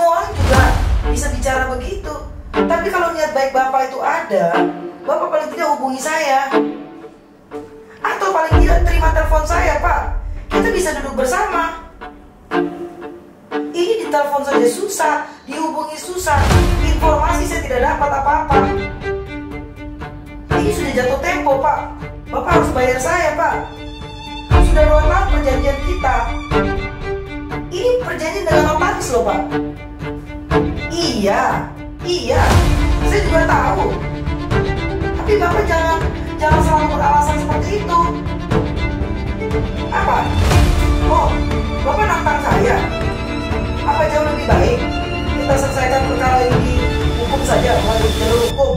orang juga bisa bicara begitu. Tapi kalau niat baik Bapak itu ada, Bapak paling tidak hubungi saya. Atau paling tidak terima telepon saya, Pak. Kita bisa duduk bersama. Ini ditelepon saja susah, dihubungi susah, informasi saya tidak dapat apa-apa. Ini sudah jatuh tempo, Pak. Bapak harus bayar saya, Pak. Sudah 2 tahun perjanjian kita. Ini perjanjian dengan notaris loh, Pak. Iya, saya juga tahu. Tapi Bapak jangan selalu beralasan seperti itu. Apa? Oh, Bapak nantang saya? Apa jauh lebih baik kita selesaikan perkara ini hukum saja, melalui jalur hukum?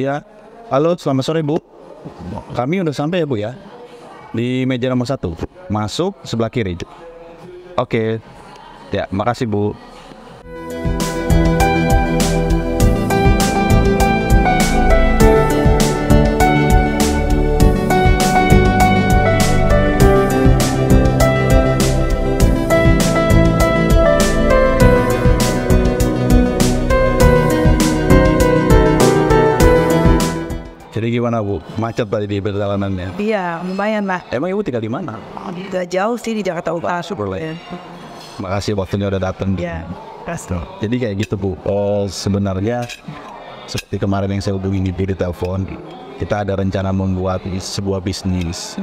Iya, halo, selamat sore Bu. Kami udah sampai ya Bu ya, di meja nomor 1. Masuk sebelah kiri. Oke, ya, makasih Bu. Jadi gimana Bu? Macet tadi di perjalanannya? Iya, lumayan lah. Emang Ibu tinggal di mana? Gak jauh sih di Jakarta Utara. Boleh. Makasih waktunya udah datang. Iya, kasih. Jadi kayak gitu Bu. Sebenarnya seperti kemarin yang saya hubungi di telepon, kita ada rencana membuat sebuah bisnis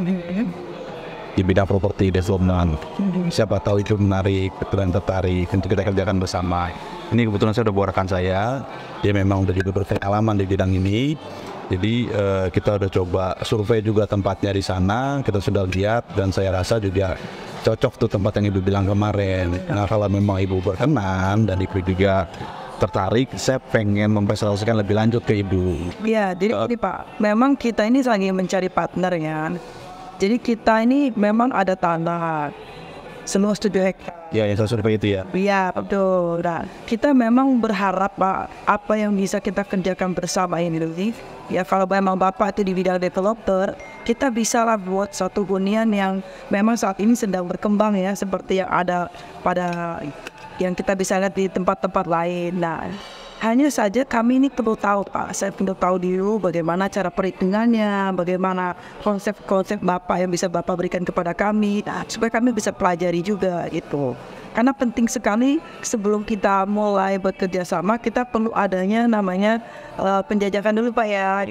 di bidang properti development. Siapa tahu itu menarik, dan tertarik untuk kita kerjakan bersama. Ini kebetulan saya udah bawa rekan saya, dia memang udah juga berpengalaman di bidang ini. Jadi kita udah coba survei juga tempatnya di sana, kita sudah lihat dan saya rasa juga cocok tuh tempat yang Ibu bilang kemarin. Nah kalau memang Ibu berkenan dan Ibu juga tertarik, saya pengen mempresentasikan lebih lanjut ke Ibu. Iya, jadi ini Pak, memang kita ini lagi mencari partner ya. Jadi kita ini memang ada tanah seluas 7 hektar. Ya, yang saya survei itu ya. Iya, betul. Nah, kita memang berharap Pak, apa yang bisa kita kerjakan bersama ini nih. Ya kalau memang Bapak itu di bidang developer, kita bisa lah buat suatu hunian yang memang saat ini sedang berkembang ya, seperti yang ada pada yang kita bisa lihat di tempat-tempat lain. Nah, hanya saja kami ini perlu tahu Pak, saya perlu tahu dulu bagaimana cara perhitungannya, bagaimana konsep-konsep Bapak yang bisa Bapak berikan kepada kami, nah, supaya kami bisa pelajari juga gitu. Karena penting sekali sebelum kita mulai bekerja sama, kita perlu adanya namanya penjajakan dulu Pak ya.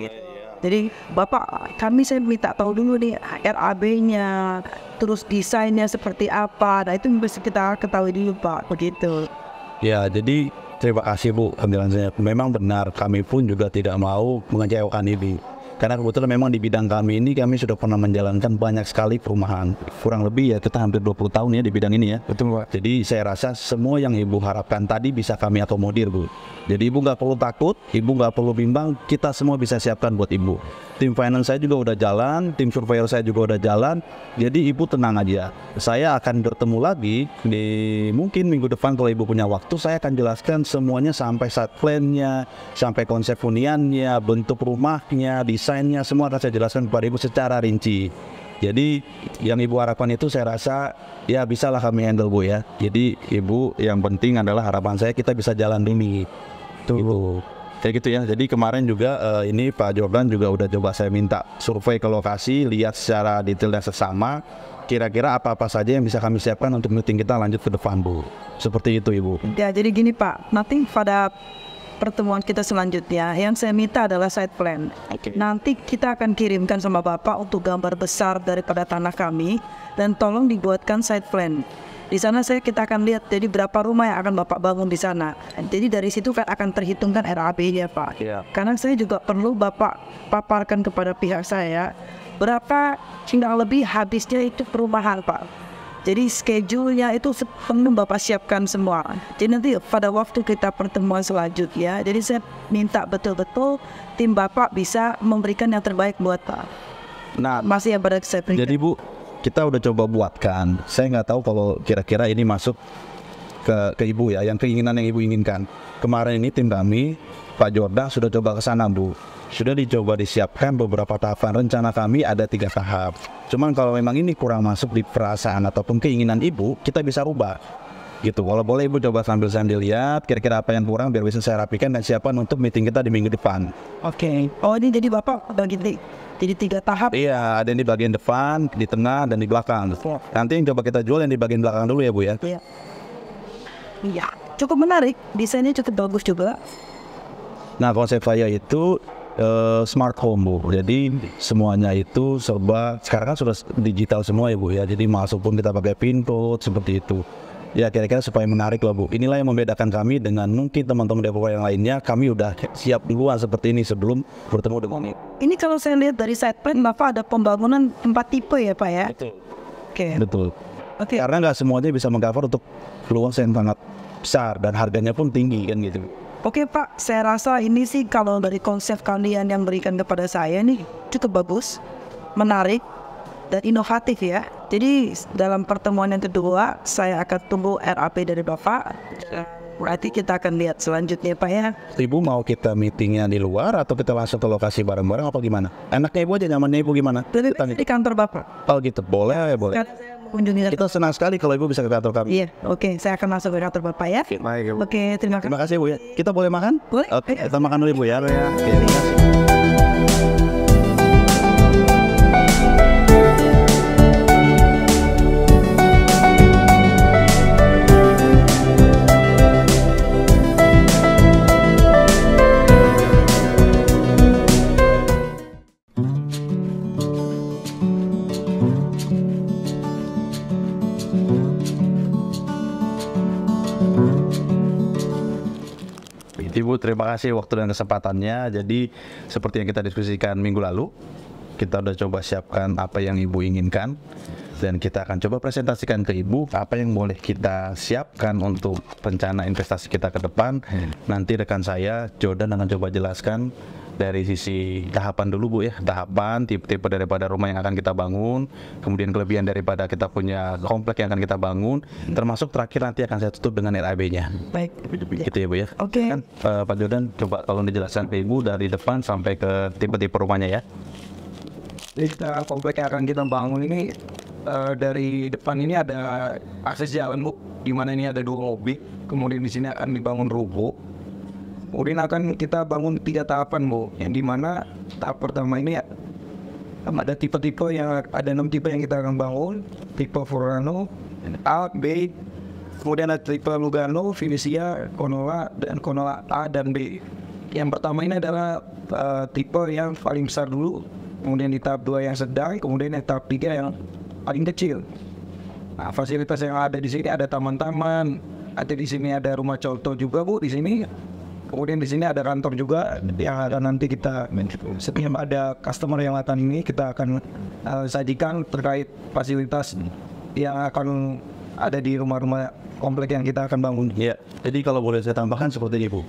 Jadi Bapak, saya minta tahu dulu nih RAB-nya, terus desainnya seperti apa. Nah itu bisa kita ketahui dulu Pak, begitu. Ya, jadi terima kasih Bu penjelasannya. Memang benar, kami pun juga tidak mau mengecewakan Ibu. Karena kebetulan memang di bidang kami ini, kami sudah pernah menjalankan banyak sekali perumahan. Kurang lebih ya, kita hampir 20 tahun ya di bidang ini ya. Betul Pak. Jadi saya rasa semua yang Ibu harapkan tadi bisa kami akomodir Bu. Jadi Ibu nggak perlu takut, Ibu nggak perlu bimbang, kita semua bisa siapkan buat Ibu. Tim finance saya juga udah jalan, tim surveyor saya juga udah jalan. Jadi Ibu tenang aja. Saya akan bertemu lagi di mungkin minggu depan kalau Ibu punya waktu. Saya akan jelaskan semuanya sampai site plan-nya, sampai konsep huniannya, bentuk rumahnya, desainnya, semua akan saya jelaskan kepada Ibu secara rinci. Jadi yang Ibu harapkan itu saya rasa ya bisalah kami handle Bu ya. Jadi Ibu yang penting adalah harapan saya kita bisa jalan dulu. Gitu. Kayak gitu ya. Jadi kemarin juga ini Pak Jordan juga udah coba saya minta survei ke lokasi, lihat secara detail dan seksama kira-kira apa-apa saja yang bisa kami siapkan untuk meeting kita lanjut ke depan, Bu. Seperti itu, Ibu. Ya, jadi gini Pak, nanti pada pertemuan kita selanjutnya yang saya minta adalah site plan. Nanti kita akan kirimkan sama Bapak untuk gambar besar daripada tanah kami dan tolong dibuatkan site plan. Di sana kita akan lihat jadi berapa rumah yang akan Bapak bangun di sana. Jadi dari situ kan akan terhitungkan RAB-nya Pak. Karena saya juga perlu Bapak paparkan kepada pihak saya berapa tinggal lebih habisnya itu perumahan Pak. Jadi schedule-nya itu perlu Bapak siapkan semua. Jadi nanti pada waktu kita pertemuan selanjutnya, jadi saya minta betul-betul tim Bapak bisa memberikan yang terbaik buat Pak. Nah, masih yang pada saya berikan. Jadi Bu, kita udah coba buatkan. Saya nggak tahu kalau kira-kira ini masuk ke Ibu ya, yang keinginan yang Ibu inginkan. Kemarin ini tim kami, Pak Jordan sudah coba ke sana Bu. Sudah dicoba disiapkan beberapa tahapan. Rencana kami ada 3 tahap. Cuman kalau memang ini kurang masuk di perasaan ataupun keinginan Ibu, kita bisa rubah. Gitu. Kalau boleh Ibu coba sambil lihat kira-kira apa yang kurang biar bisa saya rapikan dan siapkan untuk meeting kita di minggu depan. Oke. Oh ini jadi Bapak bagi jadi 3 tahap. Iya, ada yang di bagian depan, di tengah, dan di belakang. Nanti yang coba kita jual yang di bagian belakang dulu ya Bu ya. Iya. Iya. Cukup menarik, desainnya cukup bagus juga. Nah, konsep saya itu smart home Bu. Jadi semuanya itu serba sekarang kan sudah digital semua ya Bu ya. Jadi masuk pun kita pakai PIN code seperti itu. Ya kira-kira supaya menarik lah Bu. Inilah yang membedakan kami dengan mungkin teman-teman developer yang lainnya. Kami udah siap duluan seperti ini sebelum bertemu dengan ini. Ini kalau saya lihat dari site plan Bapak ada pembangunan 4 tipe ya Pak ya? Betul. Oke. Betul. Oke. Karena nggak semuanya bisa mengcover untuk luas yang sangat besar dan harganya pun tinggi kan gitu. Oke Pak, saya rasa ini sih kalau dari konsep kalian yang berikan kepada saya nih cukup bagus, menarik, dan inovatif ya. Jadi dalam pertemuan yang kedua, saya akan tunggu RAP dari Bapak. Berarti kita akan lihat selanjutnya Pak ya. Ibu mau kita meetingnya di luar atau kita langsung ke lokasi bareng-bareng apa gimana? Enaknya Ibu aja, nyamannya Ibu gimana? Di kantor Bapak. Oh gitu, boleh ya boleh. Karena saya mengunjungi Kita senang sekali kalau Ibu bisa ke kantor kami. Iya, oke, saya akan masuk ke kantor Bapak ya. Baik, Ibu. Oke, terima kasih. Terima kasih Bu ya. Kita boleh makan? Boleh. Oke, kita makan dulu Ibu ya. Oke, terima kasih. Ibu, terima kasih waktu dan kesempatannya. Jadi seperti yang kita diskusikan minggu lalu, kita udah coba siapkan apa yang Ibu inginkan dan kita akan coba presentasikan ke Ibu apa yang boleh kita siapkan untuk rencana investasi kita ke depan. Nanti rekan saya Jordan akan coba jelaskan dari sisi tahapan dulu Bu ya, tahapan tipe-tipe daripada rumah yang akan kita bangun, kemudian kelebihan daripada kita punya komplek yang akan kita bangun, termasuk terakhir nanti akan saya tutup dengan RAB-nya. Baik. Gitu ya Bu ya. Oke. Kan, Pak Jordan coba tolong dijelaskan ke Ibu dari depan sampai ke tipe-tipe rumahnya ya. Komplek yang akan kita bangun ini dari depan ini ada akses jalan Bu, di mana ini ada 2 mobil, kemudian di sini akan dibangun ruko. Kemudian akan kita bangun 3 tahapan Bu, yang dimana tahap pertama ini ada tipe-tipe yang ada 6 tipe yang kita akan bangun, tipe Forano, A, B, kemudian ada tipe Lugano, Venezia, Konola, dan Konola A dan B. Yang pertama ini adalah tipe yang paling besar dulu, kemudian di tahap 2 yang sedang, kemudian di tahap 3 yang paling kecil. Nah, fasilitas yang ada di sini ada taman-taman, ada di sini ada rumah contoh juga Bu di sini. Kemudian di sini ada kantor juga yang akan nanti kita setiap ada customer yang datang ini kita akan sajikan terkait fasilitas yang akan ada di rumah-rumah komplek yang kita akan bangun. Ya, jadi kalau boleh saya tambahkan seperti ini Bu.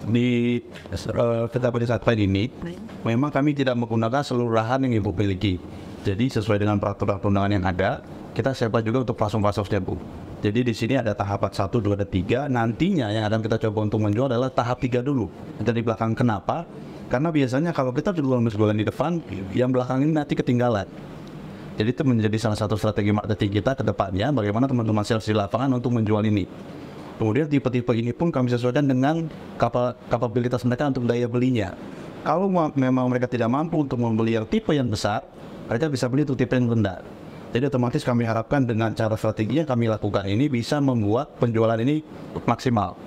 Di kita pada saat ini memang kami tidak menggunakan seluruh lahan yang Ibu miliki. Jadi sesuai dengan peraturan perundangan yang ada, kita siapkan juga untuk fasum-fasumnya Bu. Jadi di sini ada tahapan 1, 2, dan 3. Nantinya yang akan kita coba untuk menjual adalah tahap 3 dulu. Dan di belakang kenapa? Karena biasanya kalau kita jualan di depan, yang belakang ini nanti ketinggalan. Jadi itu menjadi salah satu strategi marketing kita ke depannya. Bagaimana teman-teman sales di lapangan untuk menjual ini. Kemudian tipe-tipe ini pun kami sesuaikan dengan kapabilitas mereka untuk daya belinya. Kalau memang mereka tidak mampu untuk membeli yang tipe yang besar, mereka bisa beli untuk tipe yang rendah. Jadi otomatis kami harapkan dengan cara strategi yang kami lakukan ini bisa membuat penjualan ini maksimal.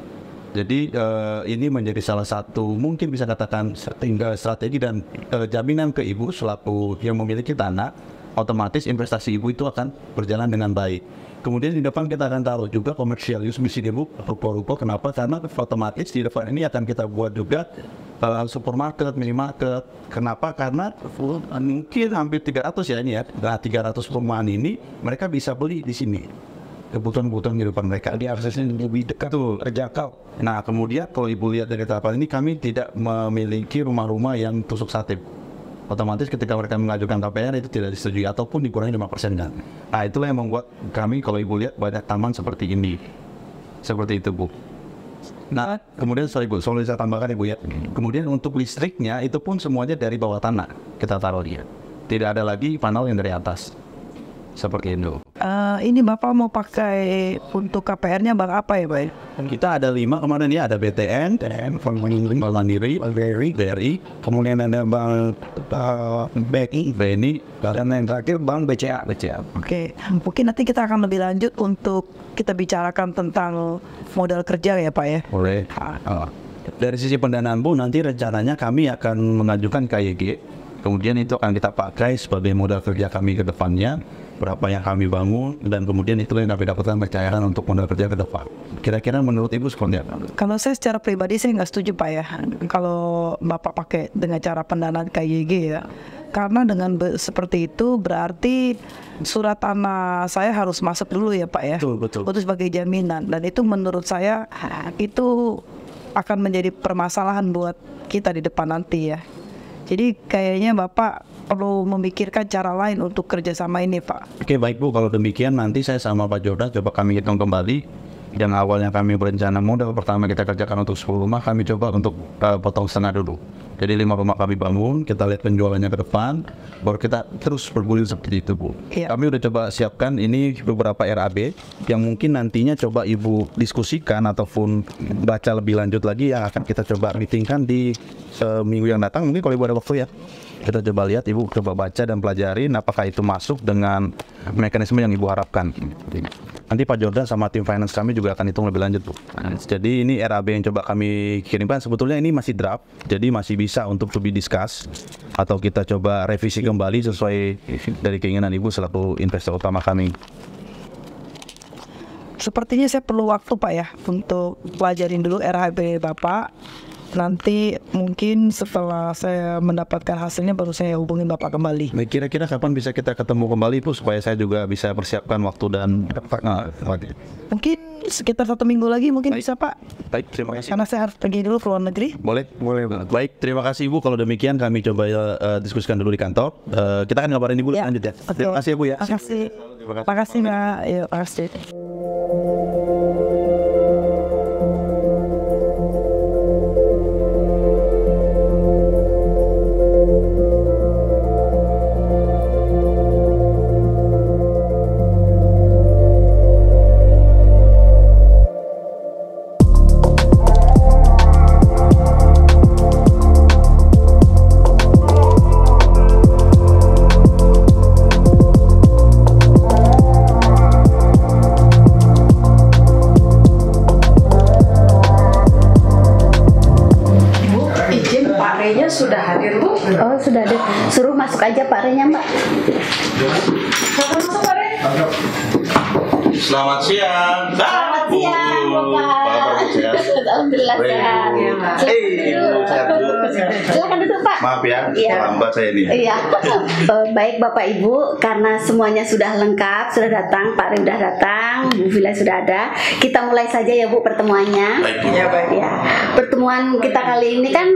Jadi ini menjadi salah satu mungkin bisa katakan strategi dan jaminan ke ibu selaku yang memiliki tanah, otomatis investasi ibu itu akan berjalan dengan baik. Kemudian di depan kita akan taruh juga commercial use di sini bu, ruko-ruko. Kenapa? Karena otomatis di depan ini akan kita buat juga supermarket, minimarket. Kenapa? Karena mungkin hampir 300 ya ini ya. Nah 300 perumahan ini mereka bisa beli di sini. Kebutuhan-kebutuhan di depan mereka. Jadi aksesnya lebih dekat, terjangkau. Nah kemudian kalau ibu lihat dari tahapan ini, kami tidak memiliki rumah-rumah yang tusuk sate. Otomatis ketika mereka mengajukan KPR itu tidak disetujui ataupun dikurangi 5% kan. Nah itulah yang membuat kami kalau ibu lihat banyak taman seperti ini. Seperti itu bu. Nah kemudian sorry bu, soalnya saya tambahkan ibu ya. Kemudian untuk listriknya itu pun semuanya dari bawah tanah kita taruh dia. Tidak ada lagi panel yang dari atas. Seperti itu. Ini Bapak mau pakai untuk KPR-nya Bang apa ya Pak? Kita ada 5 kemarin ya, ada BTN, Bank Mandiri, BRI, kemudian ada Bank BNI, dan yang terakhir Bank BCA. Oke, mungkin nanti kita akan lebih lanjut untuk kita bicarakan tentang modal kerja ya Pak ya. Boleh. Dari sisi pendanaan bu, nanti rencananya kami akan mengajukan KYG, kemudian itu akan kita pakai sebagai modal kerja kami ke depannya. Berapa yang kami bangun, dan kemudian itulah yang kami dapatkan percayaan untuk modal kerja ke depan. Kira-kira menurut ibu seperti apa? Kalau saya secara pribadi saya nggak setuju Pak ya, kalau Bapak pakai dengan cara pendanaan KYG ya. Karena dengan seperti itu berarti surat tanah saya harus masuk dulu ya Pak ya. Betul. Itu sebagai jaminan, dan itu menurut saya itu akan menjadi permasalahan buat kita di depan nanti ya. Jadi kayaknya Bapak perlu memikirkan cara lain untuk kerjasama ini Pak. Oke baik bu, kalau demikian nanti saya sama Pak Jordan coba kami hitung kembali. Yang awalnya kami berencana modal pertama kita kerjakan untuk 10 rumah, kami coba untuk potong setengah dulu. Jadi 5 rumah kami bangun, kita lihat penjualannya ke depan, baru kita terus bergulir seperti itu bu. Iya. Kami udah coba siapkan ini beberapa RAB yang mungkin nantinya coba ibu diskusikan ataupun baca lebih lanjut lagi, yang akan kita coba meetingkan di minggu yang datang. Mungkin kalau ibu ada waktu ya, kita coba lihat, ibu coba baca dan pelajarin apakah itu masuk dengan mekanisme yang ibu harapkan. Nanti Pak Jordan sama tim finance kami juga akan hitung lebih lanjut bu. Jadi ini RAB yang coba kami kirimkan, sebetulnya ini masih draft, jadi masih bisa untuk to be discuss atau kita coba revisi kembali sesuai dari keinginan ibu selaku investor utama kami. Sepertinya saya perlu waktu Pak ya untuk pelajarin dulu RHB Bapak. Nanti mungkin setelah saya mendapatkan hasilnya baru saya hubungin Bapak kembali. Nah, kira-kira kapan bisa kita ketemu kembali Bu, supaya saya juga bisa persiapkan waktu dan mungkin sekitar 1 minggu lagi mungkin bisa Pak. Baik, terima kasih. Karena saya harus pergi dulu ke luar negeri. Boleh banget. Baik, terima kasih Ibu. Kalau demikian kami coba diskusikan dulu di kantor. Kita akan ngabarin Ibu lanjut ya. Okay. Terima kasih ya Bu ya. Terima kasih. Terima kasih Mbak. Yuk, kasih. Sudah hadir Bu? Oh sudah ada. Suruh masuk aja Pak Renya Mbak. Masuk Pak Re. Selamat siang. Selamat siang Bapak. Alhamdulillah sehat. Silakan duduk Pak. Maaf ya, lambat saya ini. Iya. Baik Bapak Ibu, karena semuanya sudah lengkap, sudah datang, Pak Re sudah datang, Bu Villa sudah ada. Kita mulai saja ya Bu pertemuannya. Baik Bu. Ya, pertemuan kita kali ini kan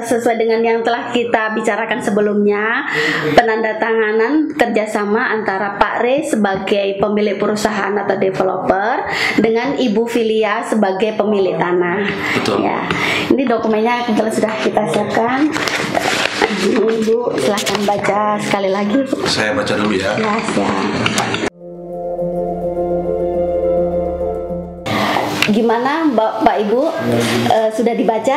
sesuai dengan yang telah kita bicarakan sebelumnya, penandatanganan kerjasama antara Pak Re sebagai pemilik perusahaan atau developer dengan Ibu Filia sebagai pemilik tanah. Betul. Ya, ini dokumennya kebetulan sudah kita siapkan. Ibu silahkan baca sekali lagi. Saya baca dulu ya. Ya, siap. Gimana Bapak Ibu, sudah dibaca?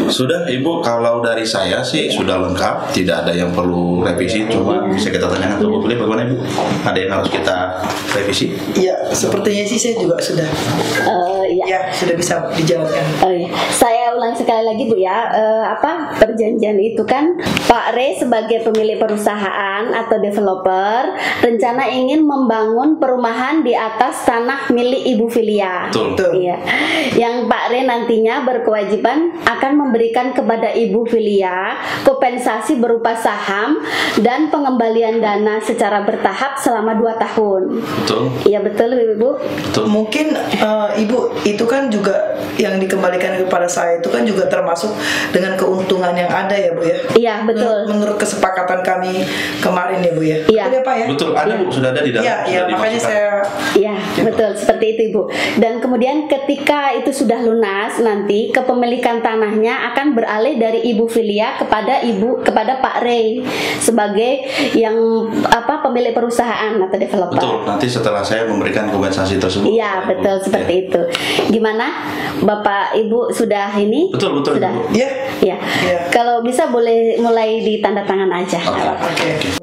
Sudah Ibu, kalau dari saya sih sudah lengkap, tidak ada yang perlu revisi, cuma bisa kita tanyakan ke Bu Beli, bagaimana Ibu? Ada yang harus kita revisi? Iya, sepertinya sih saya juga sudah. Ya. Ya, sudah bisa dijalankan. Iya. Saya ulang sekali lagi Bu ya, perjanjian itu kan Pak Re sebagai pemilik perusahaan atau developer rencana ingin membangun perumahan di atas tanah milik Ibu Filia. Betul. Iya. Yang Pak Re nantinya berkewajiban akan memberikan kepada Ibu Filia kompensasi berupa saham dan pengembalian dana secara bertahap selama 2 tahun. Betul. Iya betul Ibu. Betul. Mungkin Ibu itu kan juga yang dikembalikan kepada saya itu kan juga termasuk dengan keuntungan yang ada ya Bu ya. Iya betul. Menurut kesepakatan kami kemarin ya Bu ya. Iya. Betul ya Pak ya? Betul, ada Bu, sudah ada di dalam. Iya, iya, sudah makanya dimasukkan. saya Iya, betul seperti itu Ibu. Dan kemudian ketika itu sudah lunas, nanti kepemilikan tanahnya akan beralih dari Ibu Filia kepada Pak Ray sebagai yang pemilik perusahaan atau developer. Betul, nanti setelah saya memberikan kompensasi tersebut. Iya, betul seperti itu. Gimana Bapak Ibu sudah ini? Betul, Sudah. Ibu. ya. Ya. Iya. Kalau bisa boleh mulai di tanda tangan aja. Oke.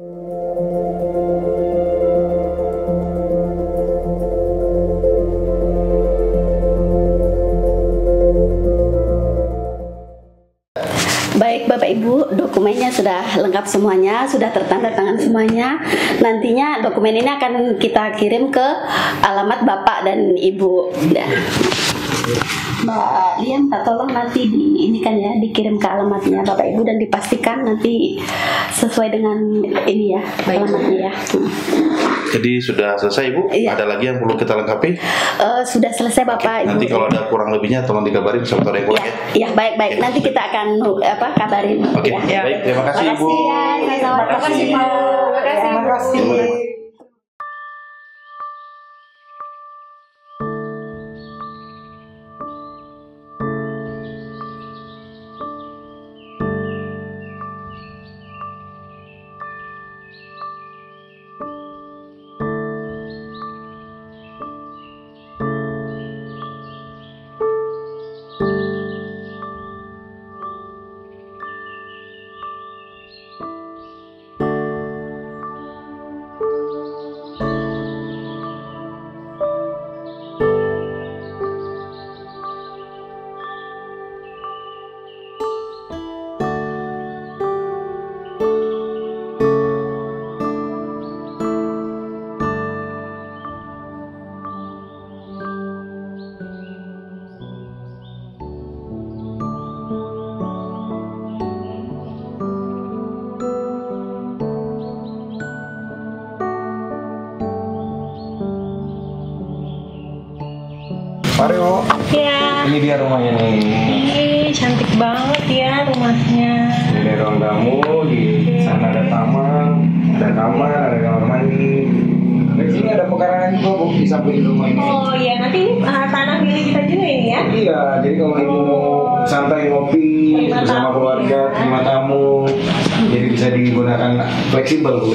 Baik Bapak Ibu, dokumennya sudah lengkap semuanya, sudah tertanda tangan semuanya. Nantinya dokumen ini akan kita kirim ke alamat Bapak dan Ibu. Mbak Lian, tolong nanti ini kan ya dikirim ke alamatnya Bapak Ibu dan dipastikan nanti sesuai dengan ini ya alamatnya ya. Jadi sudah selesai Ibu? Iya. Ada lagi yang perlu kita lengkapi? Sudah selesai Bapak Ibu. Nanti kalau ada kurang lebihnya tolong dikabarin sama yang kurang ya. Ya baik. Nanti kita akan kabarin. Oke, Ya. baik. Terima kasih Ibu. Terima kasih Bu. Terima kasih. Mario, Ya, ini dia rumahnya nih. ini cantik banget ya rumahnya. Ini ada ruang tamu, di sana ada taman, ada kamar, ada kamar mandi. Di sini ada pekarangan juga Bu, di samping rumah ini. Oh iya, nanti tanah milik kita juga ini ya. Iya, jadi kalau ibu mau santai ngopi Terima bersama tamu, keluarga, ya. terima tamu, jadi bisa digunakan fleksibel Bu.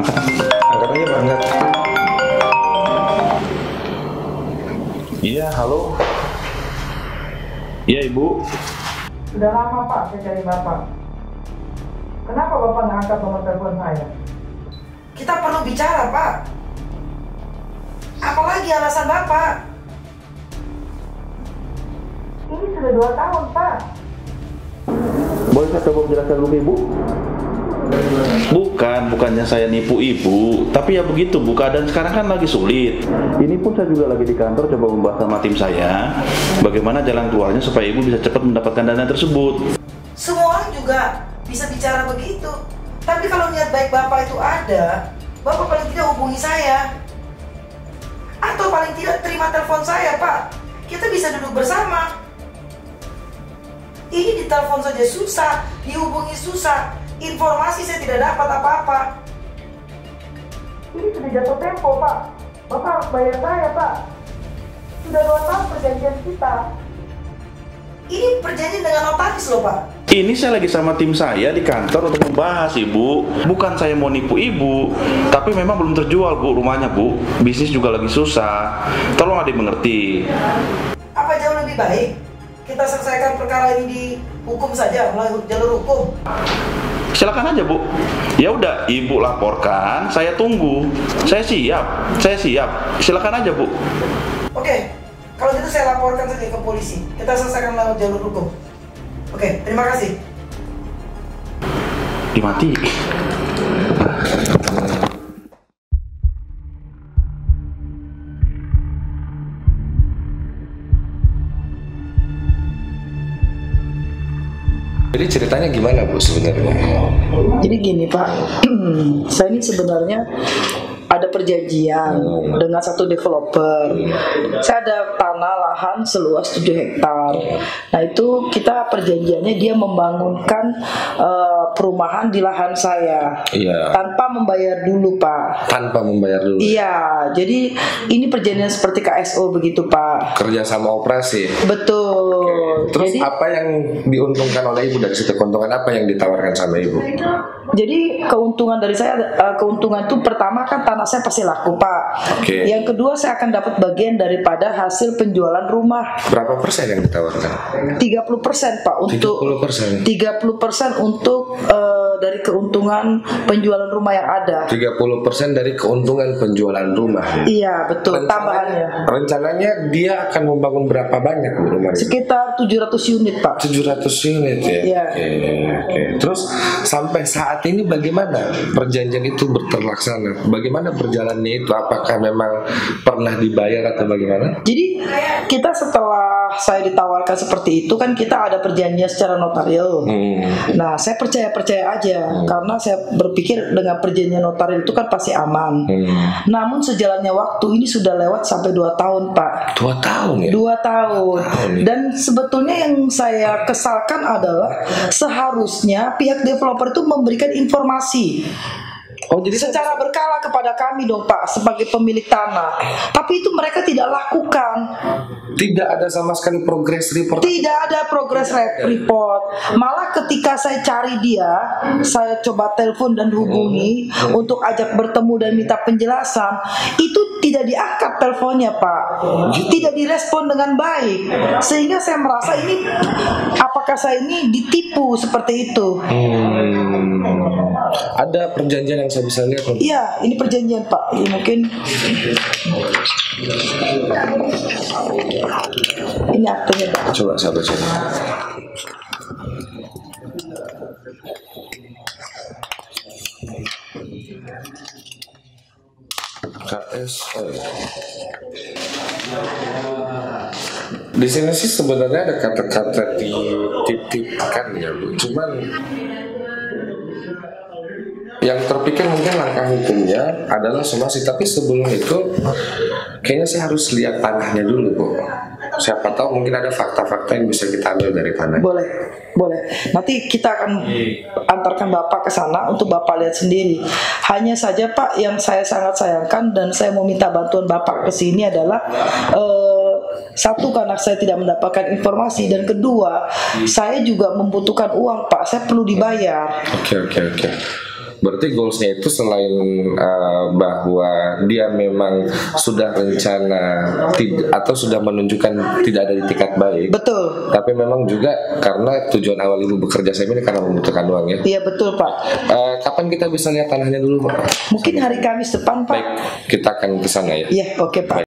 angkat. Angkat aja Pak, angkat. Iya, halo. Iya, Ibu. Sudah lama Pak saya cari Bapak. Kenapa Bapak nggak angkat nomor telepon saya? Kita perlu bicara Pak. Apalagi alasan Bapak? Ini sudah 2 tahun Pak. Boleh saya coba menjelaskan dulu ke Ibu? Bukannya saya nipu Ibu, tapi ya begitu Bu, keadaan sekarang kan lagi sulit. Ini pun saya juga lagi di kantor coba membahas sama tim saya bagaimana jalan keluarnya supaya Ibu bisa cepat mendapatkan dana tersebut. Semua orang juga bisa bicara begitu. Tapi kalau niat baik Bapak itu ada, Bapak paling tidak hubungi saya. Atau paling tidak terima telepon saya Pak. Kita bisa duduk bersama. Ini ditelepon saja susah, dihubungi susah, informasi saya tidak dapat apa-apa. Ini sudah jatuh tempo Pak. Bapak harus bayar saya Pak. Sudah 2 tahun perjanjian kita. Ini perjanjian dengan notaris loh Pak. Ini saya lagi sama tim saya di kantor untuk membahas Ibu. Bukan saya mau nipu Ibu, tapi memang belum terjual Bu rumahnya Bu. Bisnis juga lagi susah. Tolong ada yang mengerti. Apa jauh lebih baik kita selesaikan perkara ini di hukum saja, melalui jalur hukum? Silakan aja Bu. Ya udah, Ibu laporkan, saya tunggu. Saya siap. Silakan aja Bu. Oke, kalau gitu saya laporkan saja ke polisi. Kita selesaikan lewat jalur hukum. Oke, terima kasih. Dimati. Jadi ceritanya gimana Bu sebenarnya? Jadi gini Pak, saya ini sebenarnya ada perjanjian dengan satu developer. Saya ada tanah lahan seluas 7 hektar. Nah itu kita perjanjiannya dia membangunkan perumahan di lahan saya. Iya. Tanpa membayar dulu Pak. Tanpa membayar dulu. Iya, jadi ini perjanjian seperti KSO begitu Pak. Kerja sama operasi. Betul. Terus Jadi, apa yang diuntungkan oleh Ibu dari situ? Keuntungan apa yang ditawarkan sama Ibu? jadi keuntungan dari saya, keuntungan itu pertama kan tanah saya pasti laku Pak. Oke. Yang kedua saya akan dapat bagian daripada hasil penjualan rumah. Berapa persen yang ditawarkan? 30% Pak untuk 30%. 30% untuk dari keuntungan penjualan rumah yang ada. 30% dari keuntungan penjualan rumah. Iya betul, tambahannya Rencananya dia akan membangun berapa banyak Bu rumah ini? sekitar 700 unit Pak. 700 unit ya. Iya. Oke. Terus sampai saat ini bagaimana perjanjian itu terlaksana? Bagaimana berjalannya itu? Apakah memang pernah dibayar atau bagaimana? Jadi kita setelah saya ditawarkan seperti itu kan kita ada perjanjian secara notarial. Nah saya percaya aja karena saya berpikir dengan perjanjian notarial itu kan pasti aman. Namun sejalannya waktu ini sudah lewat sampai 2 tahun Pak. 2 tahun ya? 2 tahun. Dan sebetulnya yang saya kesalkan adalah seharusnya pihak developer itu memberikan informasi Oh jadi secara berkala kepada kami dong Pak sebagai pemilik tanah. Tapi itu mereka tidak lakukan. tidak ada sama sekali progress report. Tidak ada progress report. Malah ketika saya cari dia, saya coba telepon dan hubungi untuk ajak bertemu dan minta penjelasan, itu tidak diangkat teleponnya Pak. Tidak direspon dengan baik. Sehingga saya merasa ini, apakah saya ini ditipu seperti itu? Ada perjanjian yang saya bisa lihat? Iya, ini perjanjian Pak. Ini mungkin ini aktenya Pak. Coba saya baca. KSO. Di sini sih sebenarnya ada kata-kata dititipkan ya Bu. Cuman yang terpikir mungkin langkah hukumnya adalah somasi, tapi sebelum itu kayaknya saya harus lihat tanahnya dulu Bu. Siapa tahu mungkin ada fakta-fakta yang bisa kita ambil dari tanah. Boleh, boleh. Nanti kita akan antarkan Bapak ke sana untuk Bapak lihat sendiri. Hanya saja Pak, yang saya sangat sayangkan dan saya mau minta bantuan Bapak ke sini adalah satu, karena saya tidak mendapatkan informasi, dan kedua, saya juga membutuhkan uang Pak. Saya perlu dibayar. Oke. Berarti goalsnya itu selain bahwa dia memang sudah rencana atau sudah menunjukkan tidak ada itikat baik. Betul. Tapi memang juga karena tujuan awal ibu bekerja sama ini karena membutuhkan uang ya. Iya betul Pak. Kapan kita bisa lihat tanahnya dulu Pak? Mungkin hari Kamis depan Pak. Baik, kita akan ke sana ya. Iya, oke Pak.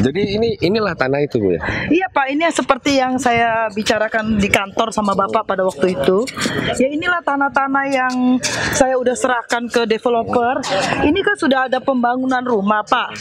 Jadi inilah tanah itu Bu ya. Iya Pak, ini seperti yang saya bicarakan di kantor sama Bapak pada waktu itu. Ya inilah tanah-tanah yang saya udah serahkan ke developer. Ini kan sudah ada pembangunan rumah Pak,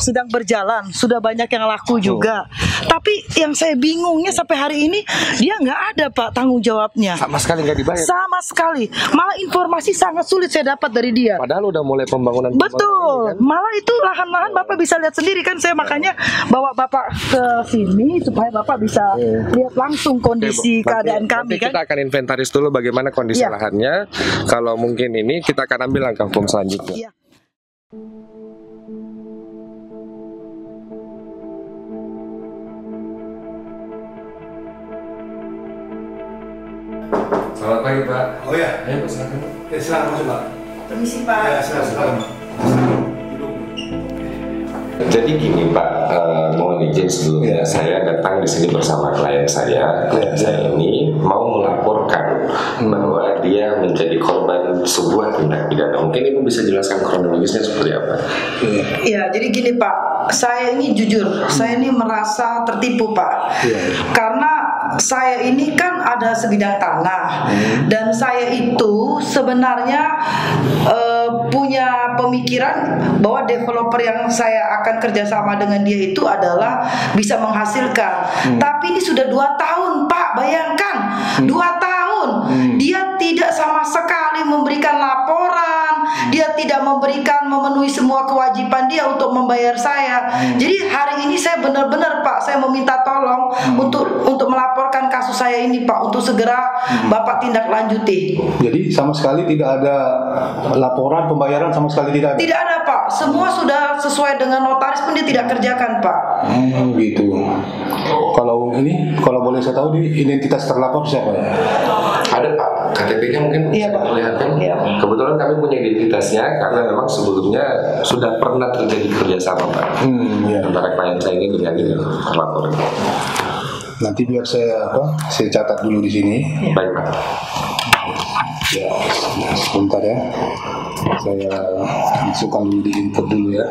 sedang berjalan, sudah banyak yang laku juga. Tapi yang saya bingungnya sampai hari ini dia nggak ada Pak tanggung jawabnya. Sama sekali nggak dibayar. Sama sekali, malah informasi sangat sulit saya dapat dari dia. Padahal udah mulai pembangunan. Betul, malah itu lahan-lahan Bapak bisa lihat sendiri kan, saya makanya bawa Bapak ke sini supaya Bapak bisa lihat langsung kondisi keadaan kami kan. Kita akan inventaris dulu bagaimana kondisi Ya. lahannya. Kalau mungkin ini kita akan ambil langkah hukum selanjutnya. Ya. Selamat pagi Pak. Oh ya, Ayo silakan. silakan masuk Pak. Permisi Pak. Ya, silakan. Jadi gini Pak, mohon izin sebelumnya saya datang di sini bersama klien saya. Klien saya ini mau melaporkan bahwa dia menjadi korban sebuah tindak pidana. Mungkin Ibu bisa jelaskan kronologisnya seperti apa? Iya, jadi gini Pak, saya ini jujur, saya ini merasa tertipu Pak. Karena saya ini kan ada sebidang tanah dan saya itu sebenarnya punya pemikiran bahwa developer yang saya akan kerjasama dengan dia itu adalah bisa menghasilkan. Tapi ini sudah 2 tahun Pak, bayangkan 2 tahun dia tidak sama sekali memberikan laporan, dia tidak memenuhi semua kewajiban dia untuk membayar saya. Jadi hari ini saya benar-benar Pak, saya meminta tolong untuk melaporkan kasus saya ini Pak, untuk segera Bapak tindak lanjuti. Jadi sama sekali tidak ada laporan pembayaran, sama sekali tidak ada. Tidak ada Pak, semua sudah sesuai dengan notaris pun dia tidak kerjakan Pak. Gitu. Kalau boleh saya tahu di identitas terlapor siapa ya? Ada Pak, KTP-nya mungkin Iya, Pak. kelihatan. Iya. Kebetulan kami punya identitasnya karena memang sebelumnya sudah pernah terjadi kerjasama Pak. Antara klien saya ini dengan terlapor. Nanti biar saya catat dulu di sini. Baik Pak. Ya, sebentar ya. Saya masukkan dulu di input dulu ya.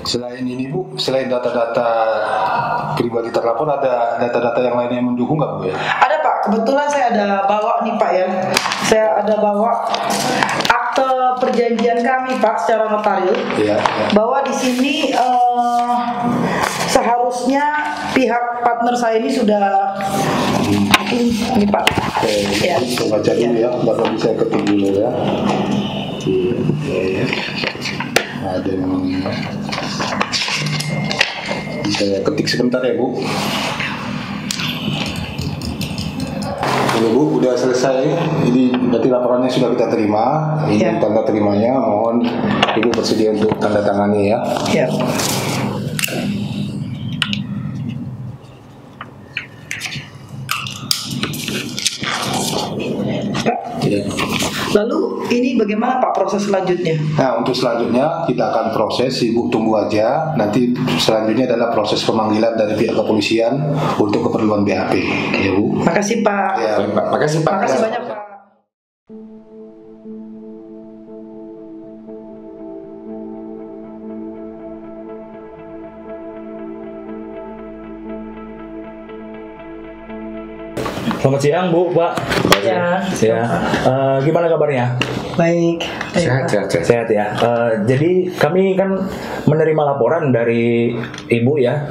Selain ini Bu, selain data-data pribadi terlapor, ada data-data yang lain yang mendukung nggak Bu ya? Ada Pak, kebetulan saya ada bawa nih Pak ya. Saya ada bawa akte perjanjian kami Pak secara notarial. Ya. Bahwa di sini seharusnya pihak partner saya ini sudah ini Pak. Ya. Saya baca dulu ya, baru bisa ketik dulu ya. Ada yang saya ketik sebentar ya Bu. Ini Bu, udah selesai. Ini berarti laporannya sudah kita terima. Ini tanda terimanya. Mohon Ibu bersedia untuk tanda tangani ya. Ya. Ya. Lalu ini bagaimana Pak proses selanjutnya? Nah, untuk selanjutnya kita akan proses, Ibu tunggu aja. Nanti selanjutnya adalah proses pemanggilan dari pihak kepolisian untuk keperluan BAP. Ya Bu. Makasih Pak. Ya, Pak. Makasih Pak. Makasih banyak Pak. Selamat siang Bu, Pak. Ya. Ya. Gimana kabarnya? Baik. Sehat ya. Jadi kami kan menerima laporan dari Ibu ya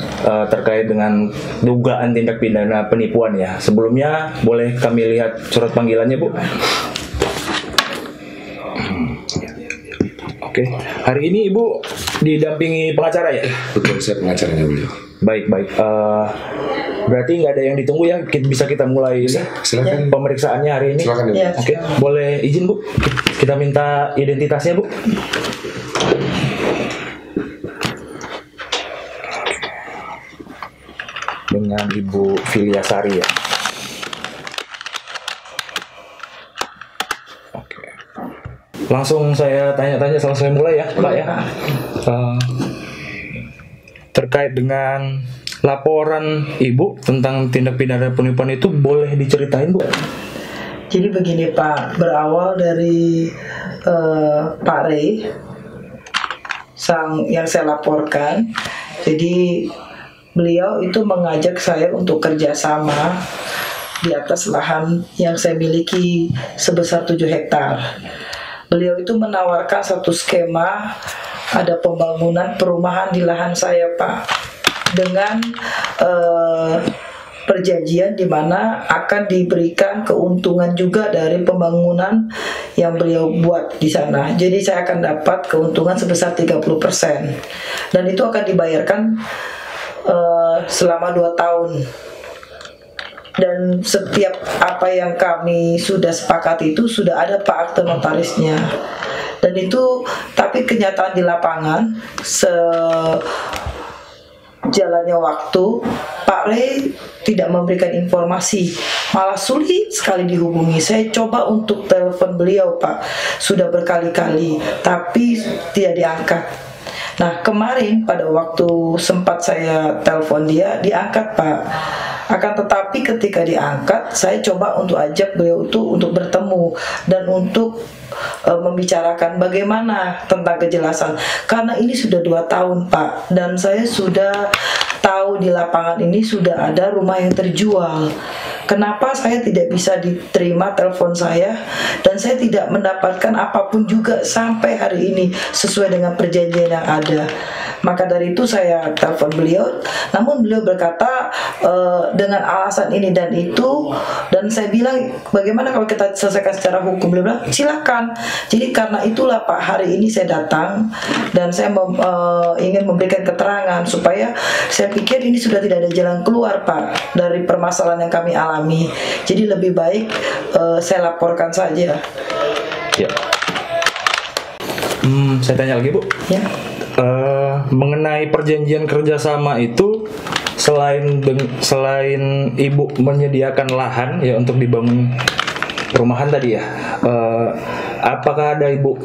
terkait dengan dugaan tindak pidana penipuan ya. Sebelumnya boleh kami lihat surat panggilannya Bu? Oke. Hari ini Ibu didampingi pengacara ya? Betul, saya pengacaranya beliau. Baik. Berarti nggak ada yang ditunggu ya? Bisa kita mulai silakan pemeriksaannya hari ini? Silakan ya. Oke. Boleh izin Bu? Kita minta identitasnya Bu. Dengan Ibu Filiasari ya. Oke. Langsung saya tanya-tanya, langsung saya mulai ya Pak ya. Terkait dengan laporan Ibu tentang tindak pidana penipuan itu boleh diceritain Bu? Jadi begini Pak, berawal dari Pak Ray yang saya laporkan. Jadi beliau itu mengajak saya untuk kerjasama di atas lahan yang saya miliki sebesar 7 hektar. Beliau itu menawarkan satu skema, ada pembangunan perumahan di lahan saya Pak, dengan perjanjian di mana akan diberikan keuntungan juga dari pembangunan yang beliau buat di sana. Jadi saya akan dapat keuntungan sebesar 30%. Dan itu akan dibayarkan selama 2 tahun. Dan setiap apa yang kami sudah sepakati itu sudah ada Pak akte notarisnya. Dan itu, tapi kenyataan di lapangan jalannya waktu, Pak Ray tidak memberikan informasi, malah sulit sekali dihubungi. Saya coba untuk telepon beliau Pak, sudah berkali-kali, tapi tidak diangkat. Nah kemarin pada waktu sempat saya telepon dia, diangkat Pak. Akan tetapi ketika diangkat, saya coba untuk ajak beliau itu untuk bertemu dan untuk membicarakan bagaimana tentang kejelasan, karena ini sudah 2 tahun Pak, dan saya sudah tahu di lapangan ini sudah ada rumah yang terjual. Kenapa saya tidak bisa diterima telepon saya, dan saya tidak mendapatkan apapun juga sampai hari ini sesuai dengan perjanjian yang ada. Maka dari itu saya telepon beliau, namun beliau berkata dengan alasan ini dan itu, dan saya bilang bagaimana kalau kita selesaikan secara hukum. Beliau bilang silakan. Jadi karena itulah Pak, hari ini saya datang dan saya ingin memberikan keterangan supaya saya pikir ini sudah tidak ada jalan keluar Pak dari permasalahan yang kami alami. Jadi lebih baik saya laporkan saja. Ya. Saya tanya lagi Bu. Ya. Mengenai perjanjian kerjasama itu, selain Ibu menyediakan lahan ya untuk dibangun perumahan tadi ya, apakah ada Ibu